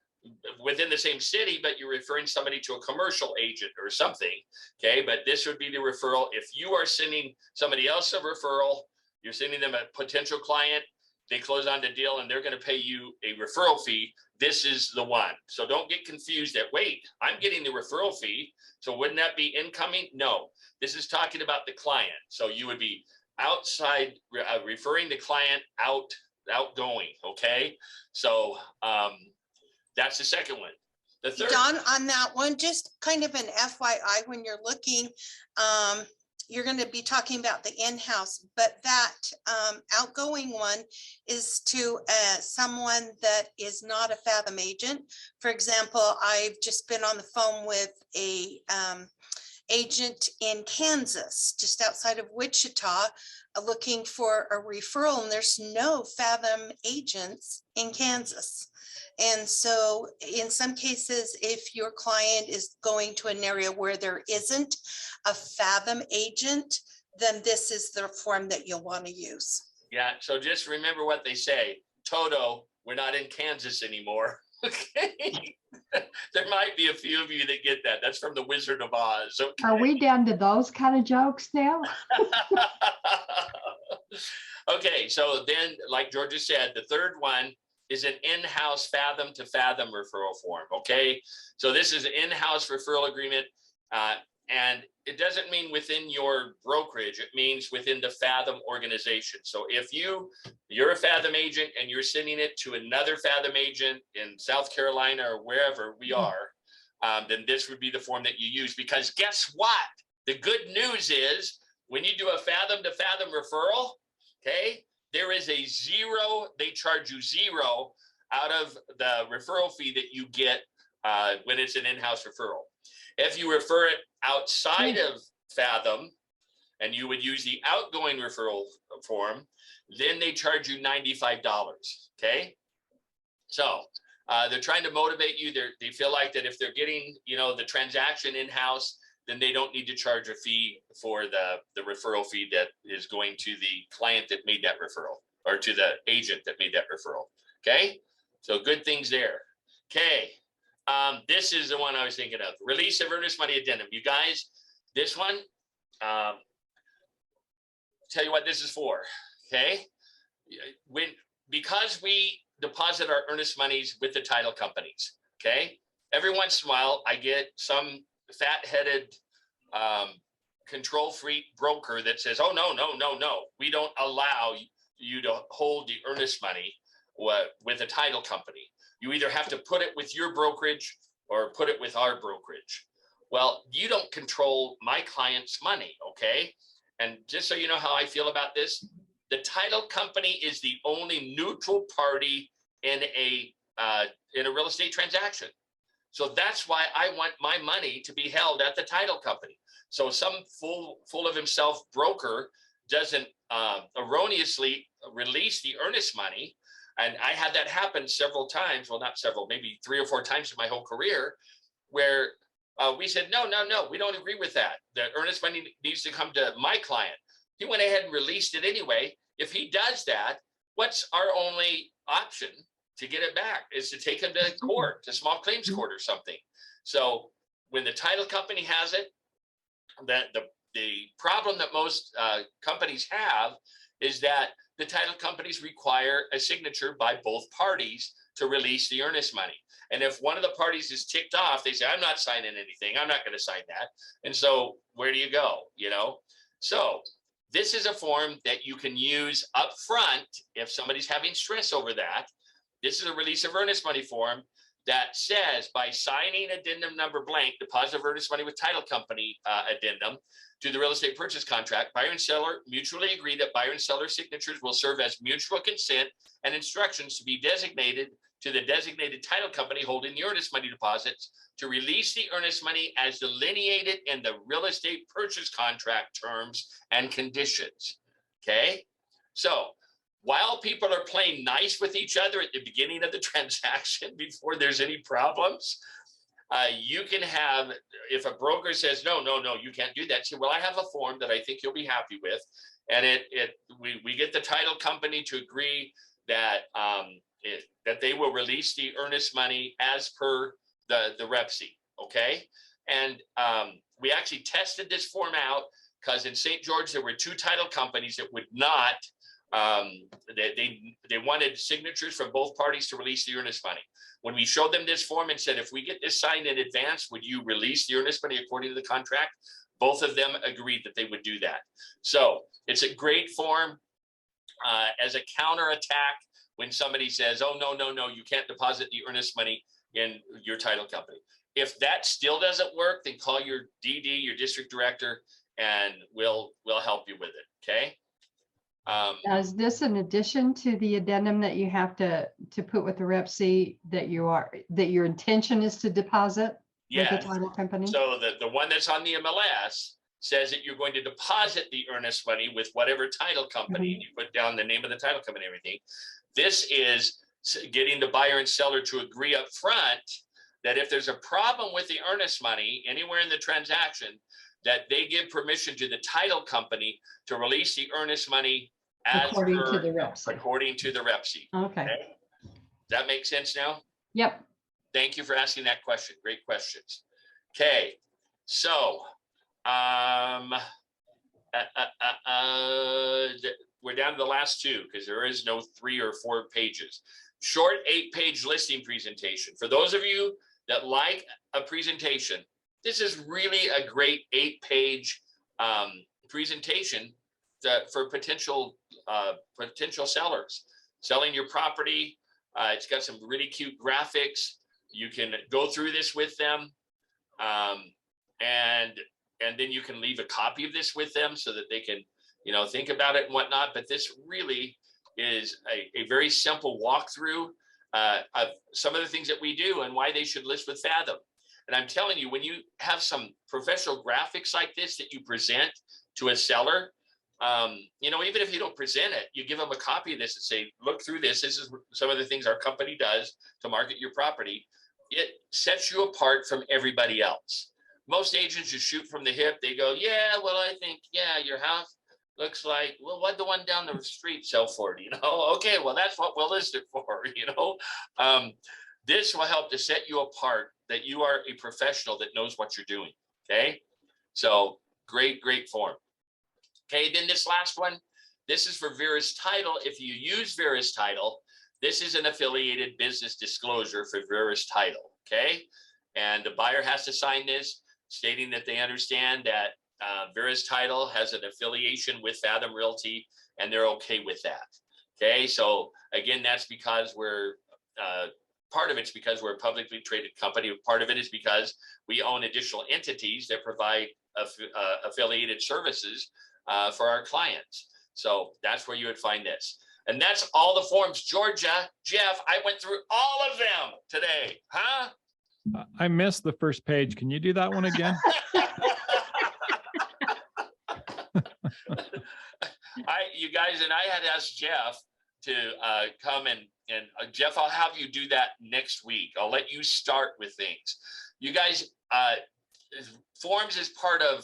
within the same city, but you're referring somebody to a commercial agent or something, okay? But this would be the referral. If you are sending somebody else a referral, you're sending them a potential client, they close on the deal and they're going to pay you a referral fee. This is the one. So don't get confused that, wait, I'm getting the referral fee. So wouldn't that be incoming? No, this is talking about the client. So you would be outside referring the client outgoing. Okay. So that's the second one. The third. Don, on that one, just kind of an FYI, when you're looking, you're going to be talking about the in-house, but that outgoing one is to someone that is not a Fathom agent. For example, I've just been on the phone with a agent in Kansas, just outside of Wichita, looking for a referral, and there's no Fathom agents in Kansas. And so in some cases, if your client is going to an area where there isn't a Fathom agent, then this is the form that you'll want to use. Yeah, so just remember what they say. Toto, we're not in Kansas anymore. Okay. There might be a few of you that get that. That's from the Wizard of Oz. Okay. Are we down to those kind of jokes now? Okay, so then, like Georgia said, the third one is an in-house Fathom to Fathom referral form. Okay, so this is an in-house referral agreement, and it doesn't mean within your brokerage. It means within the Fathom organization. So if you're a Fathom agent and you're sending it to another Fathom agent in South Carolina or wherever we are, then this would be the form that you use. Because guess what? The good news is when you do a Fathom to Fathom referral, okay, there is a zero, they charge you zero out of the referral fee that you get when it's an in-house referral. If you refer it outside of Fathom and you would use the outgoing referral form, then they charge you $95, okay? So they're trying to motivate you. They feel like that if they're getting, the transaction in-house, then they don't need to charge a fee for the referral fee that is going to the client that made that referral or to the agent that made that referral. Okay, so good things there. Okay, this is the one I was thinking of. Release of earnest money addendum. You guys, this one, tell you what this is for. Okay, because we deposit our earnest monies with the title companies. Okay, every once in a while I get some fat-headed control freak broker that says, oh, no, we don't allow you to hold the earnest money with a title company. You either have to put it with your brokerage or put it with our brokerage. Well, you don't control my client's money, okay? And just so you know how I feel about this, the title company is the only neutral party in a real estate transaction. So that's why I want my money to be held at the title company. So some full of himself broker doesn't erroneously release the earnest money. And I had that happen several times. Well, not several, maybe 3 or 4 times in my whole career, where we said, no, we don't agree with that. The earnest money needs to come to my client. He went ahead and released it anyway. If he does that, what's our only option? to get it back is to take them to court, to small claims court or something. So when the title company has it, that the problem that most companies have is that the title companies require a signature by both parties to release the earnest money. And if one of the parties is ticked off, they say, I'm not signing anything. I'm not going to sign that. And so where do you go? You know, so this is a form that you can use up front if somebody's having stress over that. This is a release of earnest money form that says, by signing addendum number blank, deposit of earnest money with title company addendum to the real estate purchase contract, buyer and seller mutually agree that buyer and seller signatures will serve as mutual consent and instructions to be designated to the designated title company holding the earnest money deposits to release the earnest money as delineated in the real estate purchase contract terms and conditions. Okay, so while people are playing nice with each other at the beginning of the transaction before there's any problems, you can have, if a broker says, no, you can't do that. Say, well, I have a form that I think you'll be happy with. And we get the title company to agree that that they will release the earnest money as per the REPC, okay? And we actually tested this form out because in St. George, there were 2 title companies that would not, they wanted signatures from both parties to release the earnest money. When we showed them this form and said, if we get this signed in advance, would you release the earnest money according to the contract? Both of them agreed that they would do that. So it's a great form as a counterattack when somebody says, oh, no, you can't deposit the earnest money in your title company. If that still doesn't work, then call your DD, your district director, and we'll help you with it, okay? Now, is this in addition to the addendum that you have to put with the REPC that your intention is to deposit with the title company? So the one that's on the MLS says that you're going to deposit the earnest money with whatever title company, and you put down the name of the title company and everything. This is getting the buyer and seller to agree up front that if there's a problem with the earnest money anywhere in the transaction, that they give permission to the title company to release the earnest money according to the REPC. Okay. Does that make sense now? Yep. Thank you for asking that question. Great questions. Okay, so we're down to the last 2 because there is no 3 or 4 pages. Short 8-page listing presentation. For those of you that like a presentation, this is really a great 8-page presentation for potential sellers selling your property. It's got some really cute graphics. You can go through this with them, and then you can leave a copy of this with them so that they can, think about it and whatnot. But this really is a very simple walkthrough of some of the things that we do and why they should list with Fathom. And I'm telling you, when you have some professional graphics like this that you present to a seller, even if you don't present it, you give them a copy of this and say, look through this. This is some of the things our company does to market your property. It sets you apart from everybody else. Most agents just shoot from the hip. They go, yeah, well, I think, your house looks like, well, what'd the one down the street sell for? Okay, well, that's what we'll list it for, This will help to set you apart, that you are a professional that knows what you're doing, okay? So great form. Okay, then this last one, this is for Verus Title. If you use Verus Title, this is an affiliated business disclosure for Verus Title, okay? And the buyer has to sign this, stating that they understand that Verus Title has an affiliation with Fathom Realty, and they're okay with that, okay? So again, that's because part of it's because we're a publicly traded company. Part of it is because we own additional entities that provide affiliated services for our clients. So that's where you would find this. And that's all the forms. Georgia, Jeff, I went through all of them today, huh? I missed the first page. Can you do that one again? You guys, and I had asked Jeff to come and Jeff, I'll have you do that next week. I'll let you start with things. You guys, forms is part of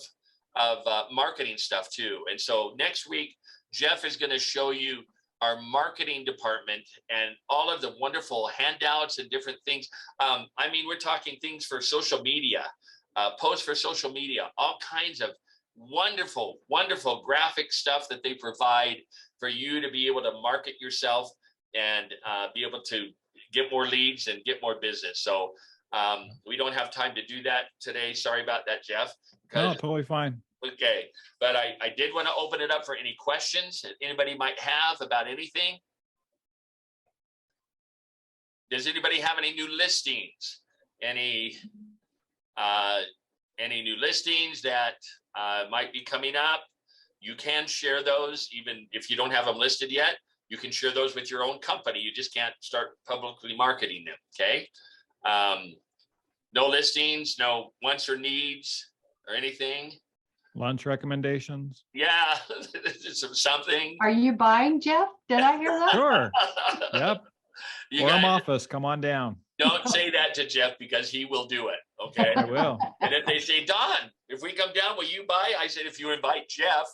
marketing stuff too. And so next week, Jeff is going to show you our marketing department and all of the wonderful handouts and different things. I mean, we're talking things for social media, posts for social media, all kinds of wonderful, wonderful graphic stuff that they provide for you to be able to market yourself and be able to get more leads and get more business. So we don't have time to do that today. Sorry about that, Jeff. No, totally fine. Okay, but I did want to open it up for any questions that anybody might have about anything. Does anybody have any new listings? Any new listings that might be coming up? You can share those even if you don't have them listed yet. You can share those with your own company. You just can't start publicly marketing them, okay? No listings, no wants or needs or anything. Lunch recommendations? Yeah, something. Are you buying, Jeff? Did I hear that? Sure. Yep. You Forum guys, office, come on down. don't say that to Jeff because he will do it, okay? I will. And if they say, Don, if we come down, will you buy? I said, if you invite Jeff.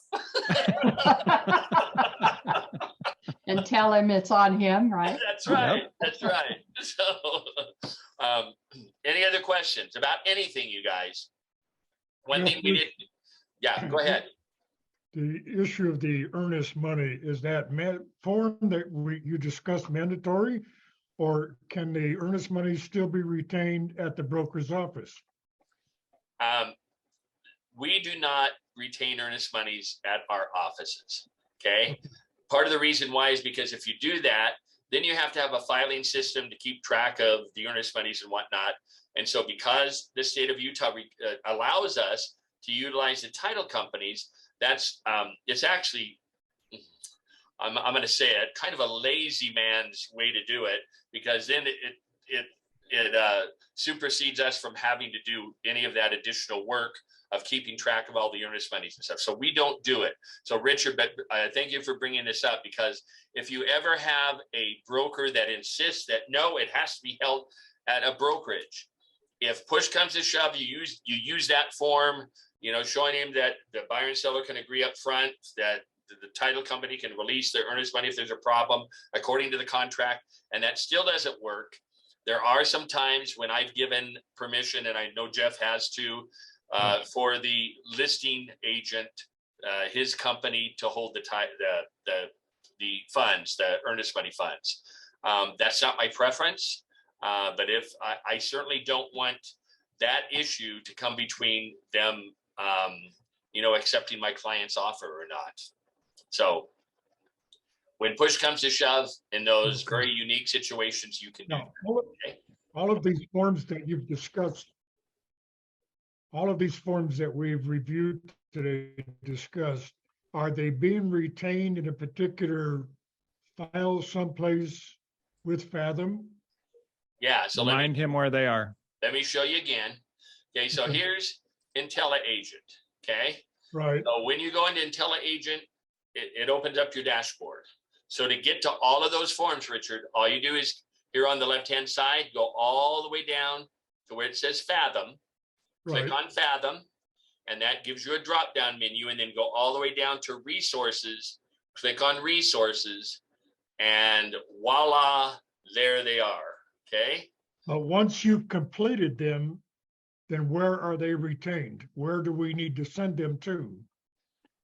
And tell him it's on him, right? That's right. Yep. That's right. So, any other questions about anything, you guys? One thing we did. Yeah, go ahead. The issue of the earnest money, is that form that you discussed mandatory? Or can the earnest money still be retained at the broker's office? We do not retain earnest monies at our offices, okay? Part of the reason why is because if you do that, then you have to have a filing system to keep track of the earnest monies and whatnot. And so because the state of Utah allows us to utilize the title companies, that's it's actually, I'm going to say it, kind of a lazy man's way to do it, because then it supersedes us from having to do any of that additional work of keeping track of all the earnest monies and stuff. So we don't do it. So Richard, but thank you for bringing this up, because if you ever have a broker that insists that no, it has to be held at a brokerage, if push comes to shove, you use that form, you know, showing him that the buyer and seller can agree up front that the title company can release their earnest money if there's a problem according to the contract, and that still doesn't work. There are some times when I've given permission, and I know Jeff has too, for the listing agent, his company, to hold the funds, the earnest money funds. That's not my preference, but if I certainly don't want that issue to come between them, you know, accepting my client's offer or not. So when push comes to shove in those very unique situations, you can do. Now, all of these forms that you've discussed, all of these forms that we've reviewed today, discussed, are they being retained in a particular file someplace with Fathom? Yeah, so Remind him where they are. let me show you again. Okay, so here's IntelliAgent, okay? Right. So when you go into IntelliAgent, it opens up your dashboard. So to get to all of those forms, Richard, all you do is here on the left-hand side, go all the way down to where it says Fathom, click on Fathom, and that gives you a drop-down menu, and then go all the way down to Resources, click on Resources, and voila, there they are, okay? But once you've completed them, then where are they retained? Where do we need to send them to?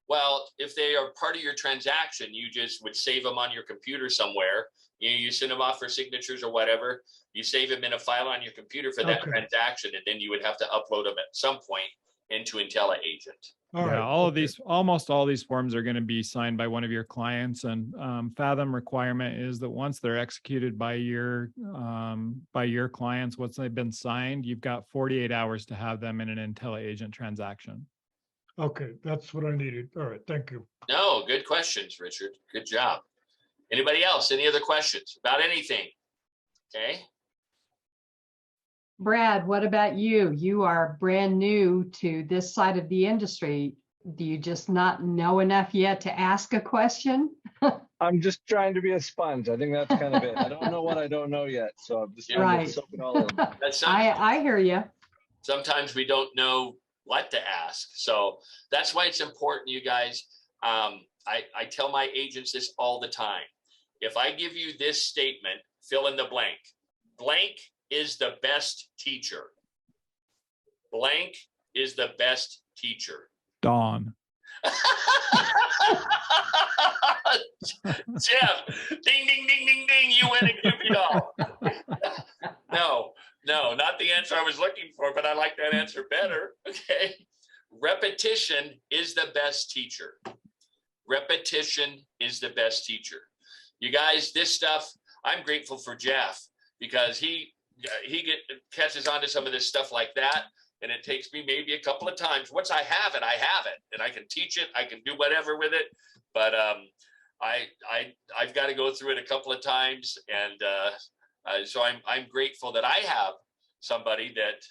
Well, if they are part of your transaction, you just would save them on your computer somewhere. You send them off for signatures or whatever. You save them in a file on your computer for that transaction, and then you would have to upload them at some point into IntelliAgent. Almost all these forms are going to be signed by one of your clients, and Fathom requirement is that once they're executed by your clients, once they've been signed, you've got 48 hours to have them in an IntelliAgent transaction. Okay, that's what I needed. All right, thank you. No, good questions, Richard. Good job. Anybody else? Any other questions about anything? Okay. Brad, what about you? You are brand new to this side of the industry. Do you just not know enough yet to ask a question? I'm just trying to be a sponge. I think that's kind of it. I don't know what I don't know yet, so I'm just trying to soak it all in. I hear you. Sometimes we don't know what to ask. So that's why it's important, you guys. I tell my agents this all the time. if I give you this statement, fill in the blank. Blank is the best teacher. Blank is the best teacher. Dawn. Jeff, ding, ding, ding, ding, ding, you win a QPR. No, not the answer I was looking for, but I like that answer better. Okay. Repetition is the best teacher. Repetition is the best teacher. You guys, this stuff, I'm grateful for Jeff because he catches on to some of this stuff like that. And it takes me maybe a couple of times. Once I have it, and I can teach it. I can do whatever with it. But I've got to go through it a couple of times, and so I'm grateful that I have somebody that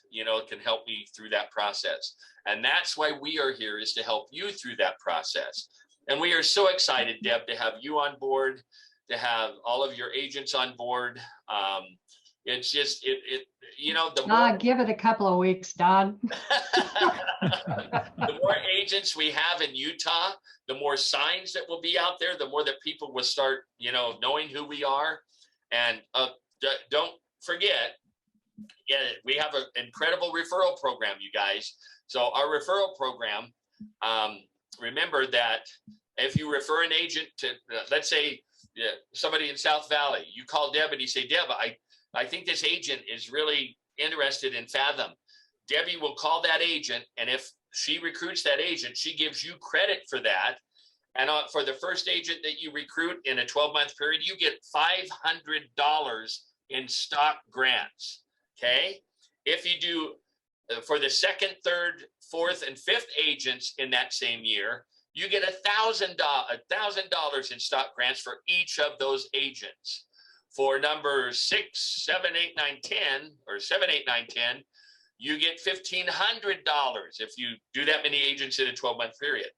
can help me through that process. And that's why we are here, is to help you through that process. And we are so excited, Deb, to have you on board, to have all of your agents on board. It's just the more give it a couple of weeks, Don. the more agents we have in Utah, the more signs that will be out there, the more that people will start, knowing who we are. And don't forget, we have an incredible referral program, you guys. So our referral program, remember that if you refer an agent to, let's say, somebody in South Valley, you call Deb and you say, Deb, I think this agent is really interested in Fathom. Debbie will call that agent, and if she recruits that agent, she gives you credit for that. And for the first agent that you recruit in a 12-month period, you get $500 in stock grants, okay? If you do for the second, third, fourth, and fifth agents in that same year, you get $1,000 in stock grants for each of those agents. For numbers 6, 7, 8, 9, 10, or 7, 8, 9, 10, you get $1,500 if you do that many agents in a 12-month period.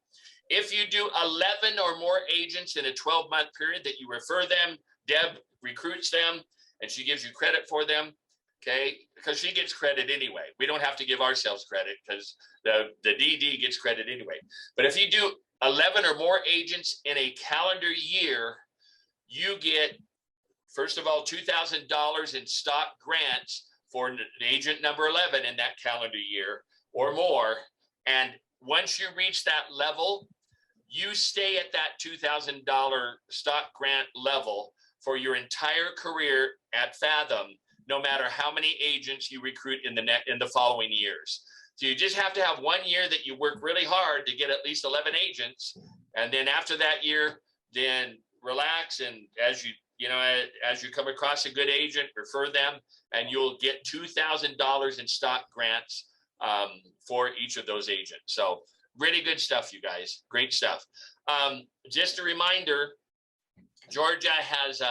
If you do 11 or more agents in a 12-month period that you refer them, Deb recruits them, and she gives you credit for them, okay? Because she gets credit anyway. We don't have to give ourselves credit because the DD gets credit anyway. But if you do 11 or more agents in a calendar year, you get, first of all, $2,000 in stock grants for agent number 11 in that calendar year or more. And once you reach that level, you stay at that $2,000 stock grant level for your entire career at Fathom, no matter how many agents you recruit in the following years. So you just have to have 1 year that you work really hard to get at least 11 agents. And then after that year, then relax. And as you come across a good agent, refer them, and you'll get $2,000 in stock grants for each of those agents. So really good stuff, you guys. Great stuff. Just a reminder, Georgia has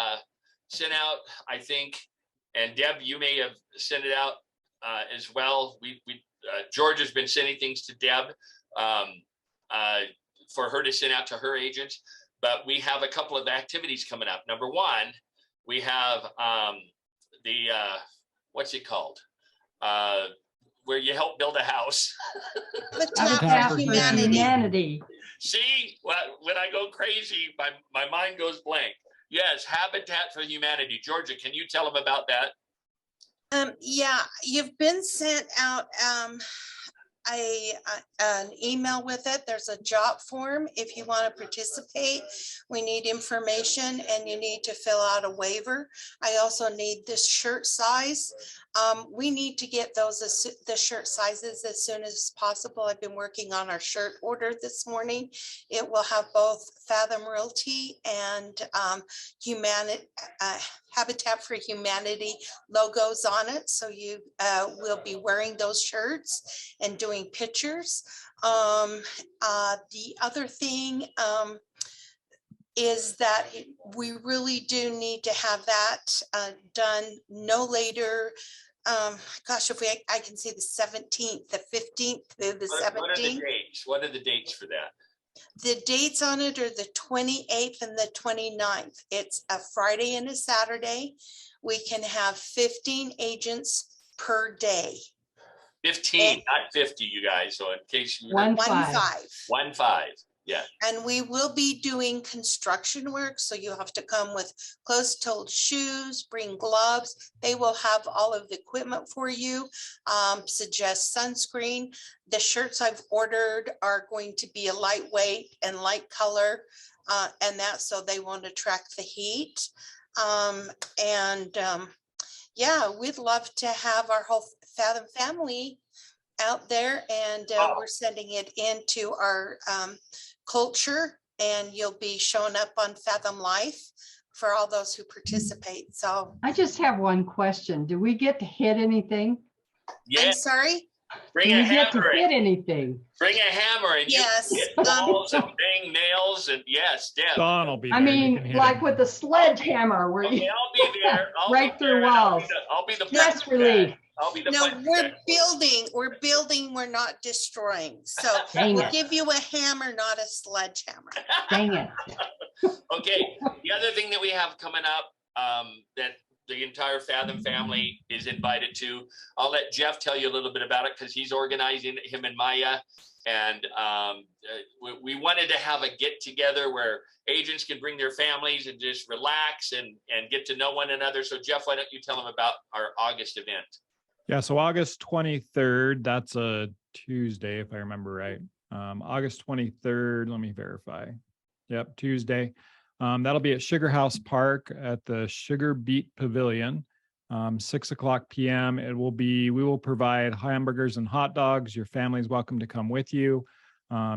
sent out, I think, and Deb, you may have sent it out as well. Georgia's been sending things to Deb for her to send out to her agents. But we have a couple of activities coming up. Number one, we have what's it called? Where you help build a house. Habitat for Humanity. See, when I go crazy, my mind goes blank. Yes, Habitat for Humanity. Georgia, can you tell them about that? Yeah, you've been sent out an email with it. There's a job form. If you want to participate, we need information and you need to fill out a waiver. I also need this shirt size. We need to get the shirt sizes as soon as possible. I've been working on our shirt order this morning. It will have both Fathom Realty and Habitat for Humanity logos on it. So you will be wearing those shirts and doing pictures. The other thing is that we really do need to have that done no later. Gosh, I can see the 17th, the 15th through the 17th. What are the dates? What are the dates for that? The dates on it are the 28th and the 29th. It's a Friday and a Saturday. We can have 15 agents per day. 15, not 50, you guys. So in case you 1-5. 1-5. 1-5. Yeah. And we will be doing construction work, so you have to come with closed-toed shoes, bring gloves. They will have all of the equipment for you. Suggest sunscreen. The shirts I've ordered are going to be a lightweight and light color, and that so they won't attract the heat. Yeah, we'd love to have our whole Fathom family out there, and we're sending it into our culture, and you'll be showing up on Fathom Life for all those who participate. So I just have one question. Do we get to hit anything? Yeah. I'm sorry. Bring Do a we get to hammer. hit anything? Bring a hammer and Yes. you hit balls and bang nails and yes, Deb. Dawn will be there. I You mean, can hit like him. with the sledgehammer where Okay, you I'll be there. I'll right be through there, and walls. I'll be the Stress punching relief. bag. I'll be the No, punching we're bag. building, we're not destroying. So Dang we'll it. give you a hammer, not a sledgehammer. Dang it. Okay, the other thing that we have coming up that the entire Fathom family is invited to, I'll let Jeff tell you a little bit about it because he's organizing it, him and Maya. And we wanted to have a get together where agents can bring their families and just relax and get to know one another. So Jeff, why don't you tell them about our August event? Yeah, so August 23rd, that's a Tuesday, if I remember right. August 23rd, let me verify. Yep, Tuesday. That'll be at Sugar House Park at the Sugar Beet Pavilion, 6:00 p.m. We will provide hamburgers and hot dogs. Your family's welcome to come with you.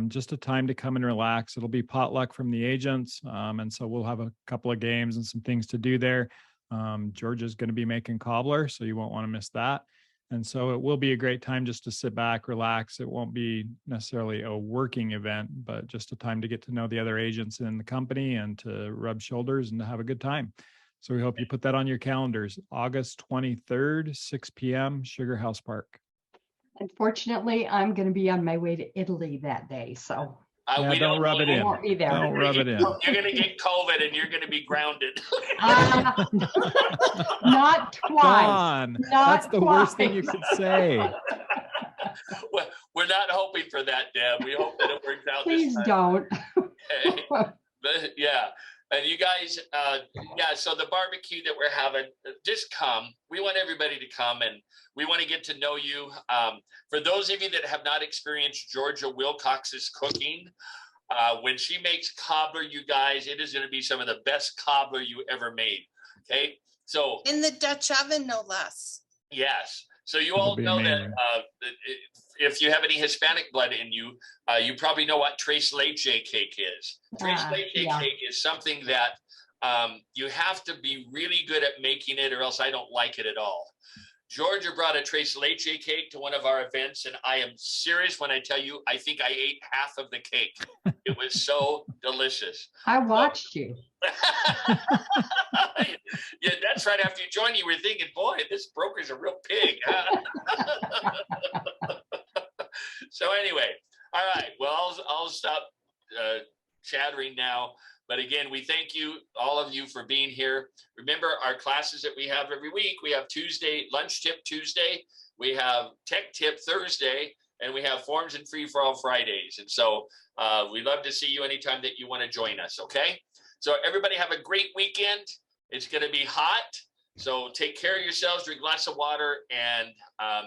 Just a time to come and relax. It'll be potluck from the agents. And so we'll have a couple of games and some things to do there. Georgia's going to be making cobbler, so you won't want to miss that. And so it will be a great time just to sit back, relax. It won't be necessarily a working event, but just a time to get to know the other agents in the company and to rub shoulders and to have a good time. So we hope you put that on your calendars. August 23rd, 6 p.m., Sugar House Park. Unfortunately, I'm going to be on my way to Italy that day, so Yeah, We don't rub it I in. won't be there. Don't rub it in. You're going to get COVID and you're going to be grounded. Not twice. Dawn, Not that's the worst thing you twice. could say. Well, we're not hoping for that, Deb. We hope that it works out. Please this time. don't. Okay. But, yeah. And you guys, so the barbecue that we're having, just come. We want everybody to come and we want to get to know you. For those of you that have not experienced Georgia Wilcox's cooking, when she makes cobbler, you guys, it is going to be some of the best cobbler you ever made. Okay. So In the Dutch oven, no less. yes. So you That'll all be know amazing. that if you have any Hispanic blood in you, you probably know what tres leche cake is. Tres leche yeah. cake is something that you have to be really good at making it or else I don't like it at all. Georgia brought a tres leche cake to one of our events, and I am serious when I tell you, I think I ate half of the cake. It was so delicious. I watched you. Yeah, that's right. After you joined, you were thinking, boy, this broker's a real pig. So anyway, all right. Well, I'll stop chattering now. But again, we thank you, all of you, for being here. Remember our classes that we have every week. We have Tuesday, Lunch Tip Tuesday. We have Tech Tip Thursday. And we have Forms and Free for All Fridays. And so we'd love to see you anytime that you want to join us, okay? So everybody have a great weekend. It's going to be hot. So take care of yourselves, drink lots of water, and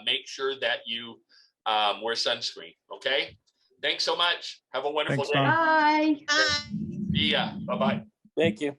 make sure that you wear sunscreen, okay? Thanks so much. Have a wonderful Thanks, day. Tom. Bye. Bye. See ya. Bye-bye. Thank you.